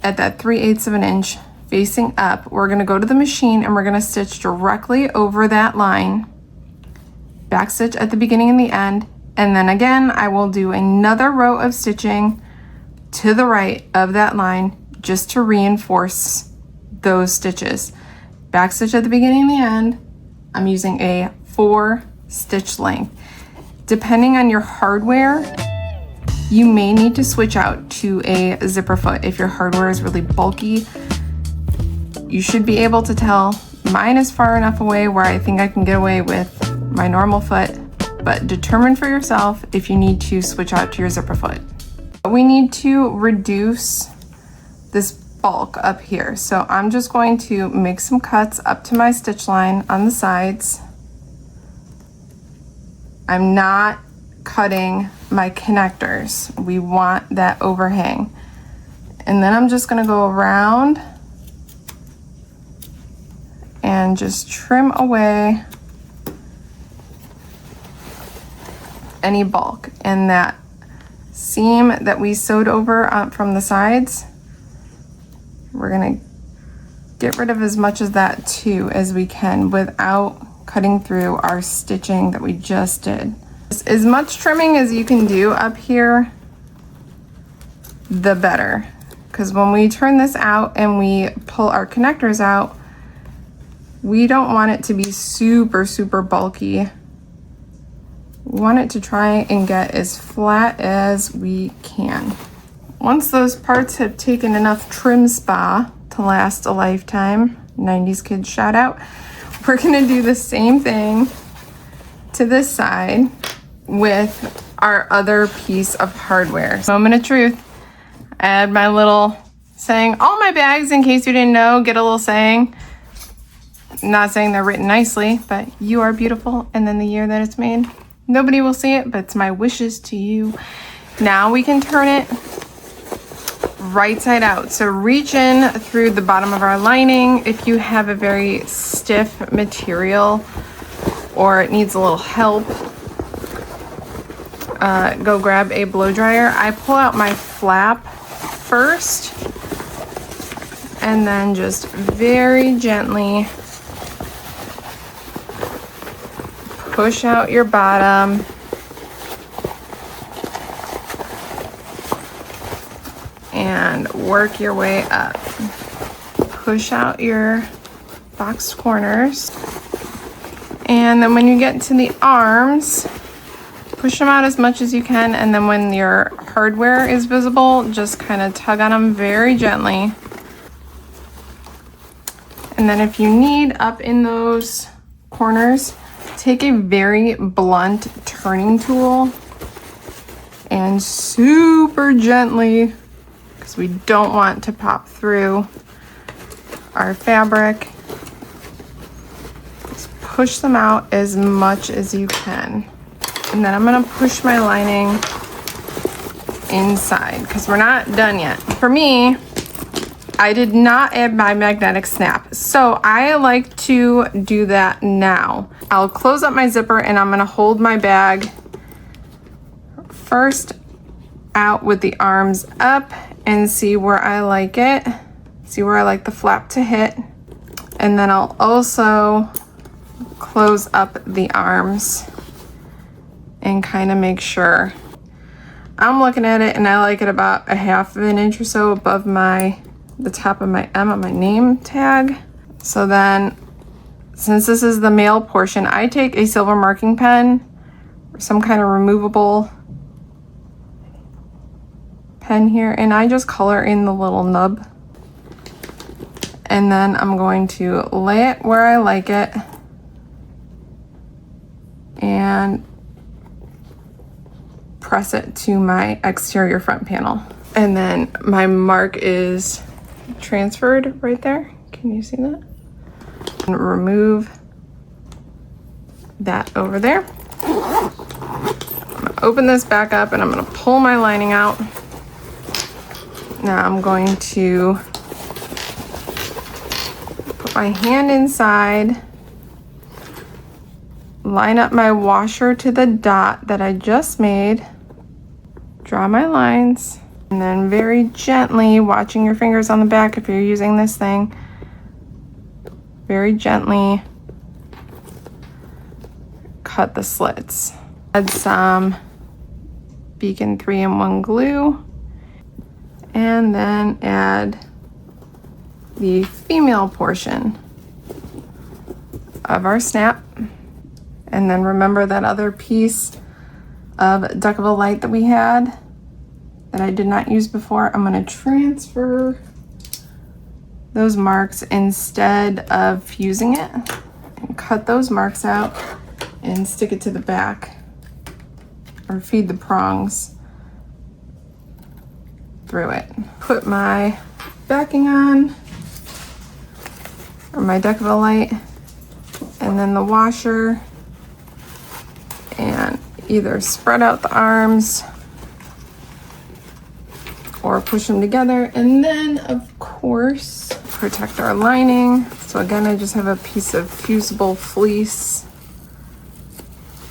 Speaker 1: at that 3/8 of an inch facing up, we're gonna go to the machine and we're gonna stitch directly over that line, back stitch at the beginning and the end, and then again I will do another row of stitching to the right of that line just to reinforce those stitches. Back stitch at the beginning and the end. I'm using a 4 stitch length. Depending on your hardware, you may need to switch out to a zipper foot if your hardware is really bulky. You should be able to tell. Mine is far enough away where I think I can get away with my normal foot, but determine for yourself if you need to switch out to your zipper foot. We need to reduce this bulk up here. So I'm just going to make some cuts up to my stitch line on the sides. I'm not cutting my connectors. We want that overhang. And then I'm just gonna go around and just trim away any bulk. And that seam that we sewed over from the sides, we're gonna get rid of as much of that too as we can without cutting through our stitching that we just did. As much trimming as you can do up here, the better. Because when we turn this out and we pull our connectors out, we don't want it to be super, super bulky. We want it to try and get as flat as we can. Once those parts have taken enough trim spa to last a lifetime, 90s kids shout out, we're gonna do the same thing to this side with our other piece of hardware. Moment of truth. I had my little saying, all my bags, in case you didn't know, get a little saying. Not saying they're written nicely, but you are beautiful, and then the year that it's made. Nobody will see it, but it's my wishes to you. Now we can turn it right side out. So reach in through the bottom of our lining. If you have a very stiff material or it needs a little help, go grab a blow dryer. I pull out my flap first and then just very gently push out your bottom and work your way up. Push out your boxed corners. And then when you get to the arms, push them out as much as you can, and then when your hardware is visible, just kind of tug on them very gently. And then if you need, up in those corners, take a very blunt turning tool and super gently, because we don't want to pop through our fabric, just push them out as much as you can. And then I'm gonna push my lining inside because we're not done yet. For me, I did not add my magnetic snap, so I like to do that now. I'll close up my zipper and I'm gonna hold my bag first out with the arms up and see where I like it. See where I like the flap to hit. And then I'll also close up the arms and kind of make sure. I'm looking at it and I like it about 1/2 of an inch or so above the top of my M on my name tag. So then, since this is the male portion, I take a silver marking pen or some kind of removable pen here, and I just color in the little nub. And then I'm going to lay it where I like it. and press it to my exterior front panel. And then my mark is transferred right there. Can you see that? And remove that over there. I'm gonna open this back up and I'm gonna pull my lining out. Now I'm going to put my hand inside, line up my washer to the dot that I just made, draw my lines, and then very gently, watching your fingers on the back if you're using this thing, very gently cut the slits. Add some Beacon 3-in-1 glue, and then add the female portion of our snap. And then remember that other piece of duckable light that we had that I did not use before. I'm going to transfer those marks instead of fusing it, and cut those marks out and stick it to the back, or feed the prongs through it. Put my backing on, or my duckable light, and then the washer, and either spread out the arms or push them together. And then of course protect our lining. So again, I just have a piece of fusible fleece,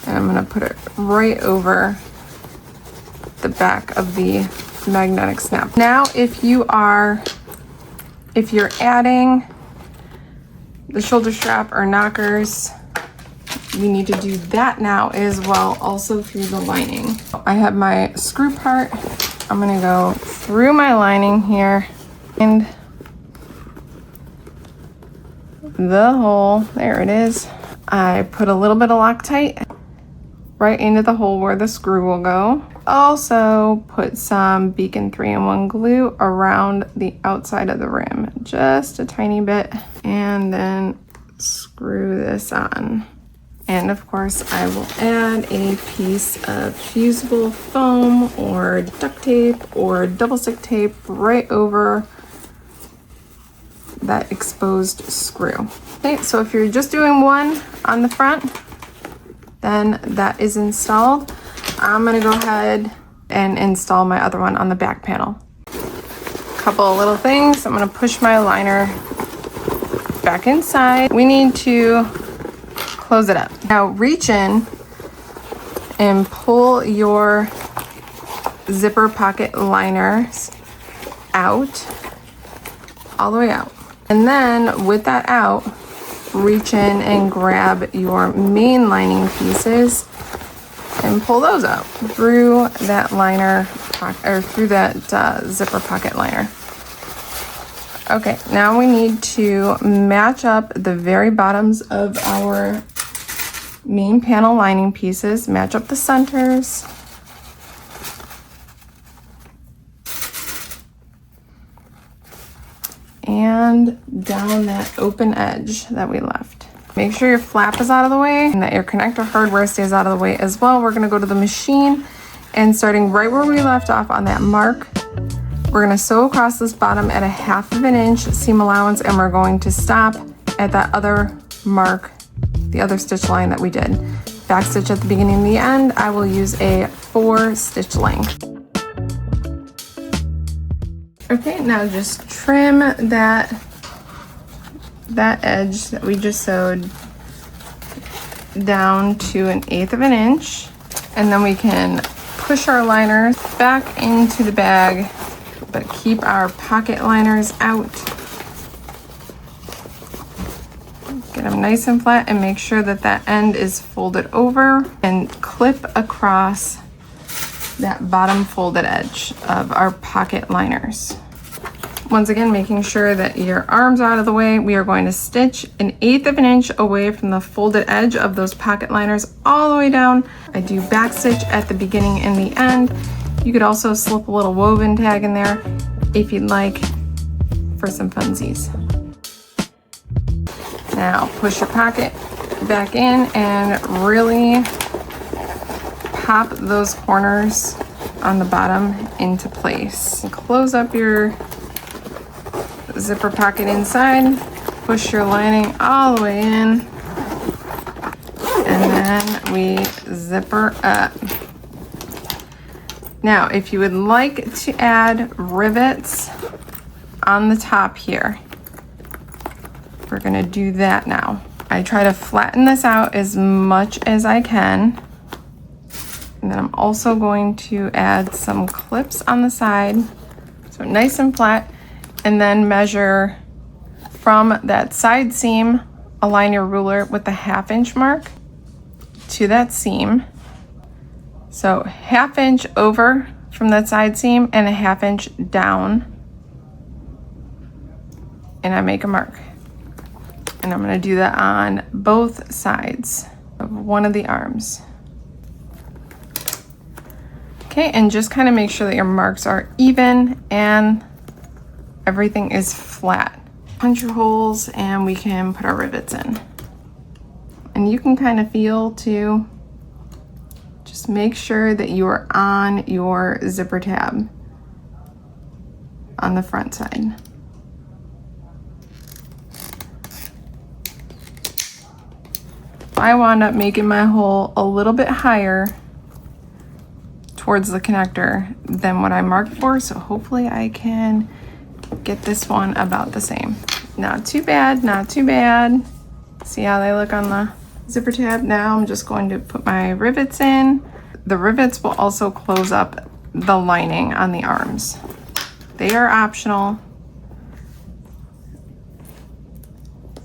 Speaker 1: and I'm gonna put it right over the back of the magnetic snap. Now if you're adding the shoulder strap or knockers, you need to do that now as well, also through the lining. I have my screw part. I'm gonna go through my lining here and the hole, there it is. I put a little bit of Loctite right into the hole where the screw will go. Also put some Beacon 3-in-1 glue around the outside of the rim, just a tiny bit, and then screw this on. And of course I will add a piece of fusible foam or duct tape or double stick tape right over that exposed screw. Okay, so if you're just doing one on the front, then that is installed. I'm gonna go ahead and install my other one on the back panel. Couple of little things. I'm gonna push my liner back inside. We need to close it up. Now reach in and pull your zipper pocket liners out, all the way out. And then with that out, reach in and grab your main lining pieces and pull those out through that liner, or through that zipper pocket liner. Okay, now we need to match up the very bottoms of our main panel lining pieces, match up the centers. And down that open edge that we left. Make sure your flap is out of the way and that your connector hardware stays out of the way as well. We're gonna go to the machine, and starting right where we left off on that mark, we're gonna sew across this bottom at a 1/2 inch seam allowance, and we're going to stop at that other mark, the other stitch line that we did. Back stitch at the beginning and the end. I will use a 4 stitch length. Okay, now just trim that edge that we just sewed down to an 1/8 inch, and then we can push our liners back into the bag, but keep our pocket liners out. Get them nice and flat, and make sure that that end is folded over, and clip across that bottom folded edge of our pocket liners. Once again, making sure that your arms are out of the way, we are going to stitch an 1/8 inch away from the folded edge of those pocket liners all the way down. I do back stitch at the beginning and the end. You could also slip a little woven tag in there if you'd like, for some funsies. Now push your pocket back in and really pop those corners on the bottom into place. Close up your zipper pocket inside, push your lining all the way in, and then we zipper up. Now, if you would like to add rivets on the top here, we're gonna do that now. I try to flatten this out as much as I can. And then I'm also going to add some clips on the side, so nice and flat, and then measure from that side seam, align your ruler with the 1/2 inch mark to that seam. So 1/2 inch over from that side seam and a 1/2 inch down. And I make a mark. And I'm gonna do that on both sides of one of the arms. Okay, and just kind of make sure that your marks are even and everything is flat. Punch your holes and we can put our rivets in. And you can kind of feel too, just make sure that you are on your zipper tab on the front side. I wound up making my hole a little bit higher towards the connector than what I marked for, so hopefully I can get this one about the same. Not too bad, not too bad. See how they look on the zipper tab? Now I'm just going to put my rivets in. The rivets will also close up the lining on the arms. They are optional,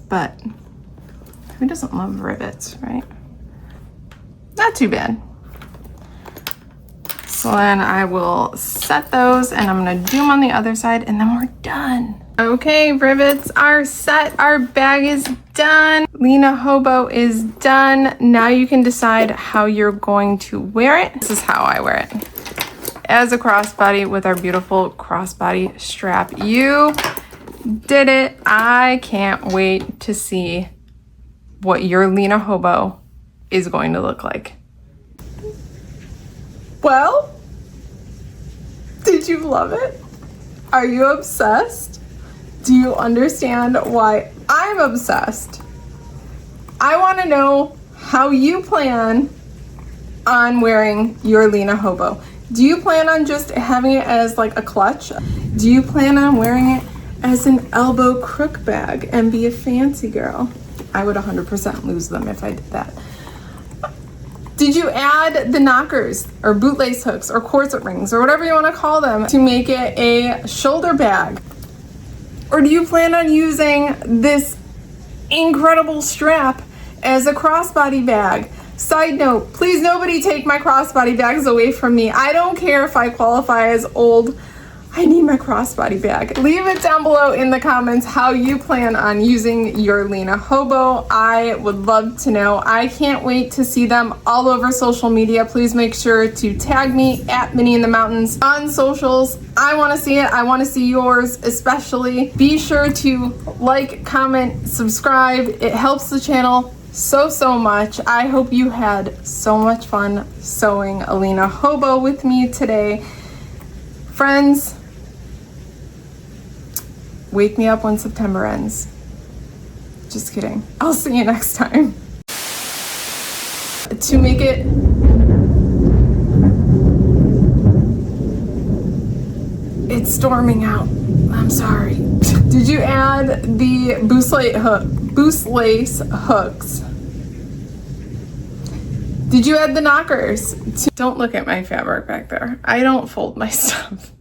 Speaker 1: but who doesn't love rivets, right? Not too bad. So then I will set those and I'm gonna do them on the other side and then we're done. Okay, rivets are set. Our bag is done. Lena Hobo is done. Now you can decide how you're going to wear it. This is how I wear it. As a crossbody with our beautiful crossbody strap. You did it. I can't wait to see what your Lena Hobo is going to look like. Well, did you love it? Are you obsessed? Do you understand why I'm obsessed? I want to know how you plan on wearing your Lena Hobo. Do you plan on just having it as like a clutch? Do you plan on wearing it as an elbow crook bag and be a fancy girl? I would 100% lose them if I did that. Did you add the knockers or bootlace hooks or corset rings or whatever you want to call them to make it a shoulder bag? Or do you plan on using this incredible strap as a crossbody bag? Side note, please nobody take my crossbody bags away from me. I don't care if I qualify as old. I need my crossbody bag. Leave it down below in the comments how you plan on using your Lena Hobo. I would love to know. I can't wait to see them all over social media. Please make sure to tag me at Minnie in the Mountains on socials. I want to see it. I want to see yours especially. Be sure to like, comment, subscribe. It helps the channel so much. I hope you had so much fun sewing a Lena Hobo with me today. Friends, wake me up when September ends. Just kidding. I'll see you next time. To make it it's storming out. I'm sorry. Did you add the boost lace hooks? Did you add the knockers? Don't look at my fabric back there. I don't fold my stuff.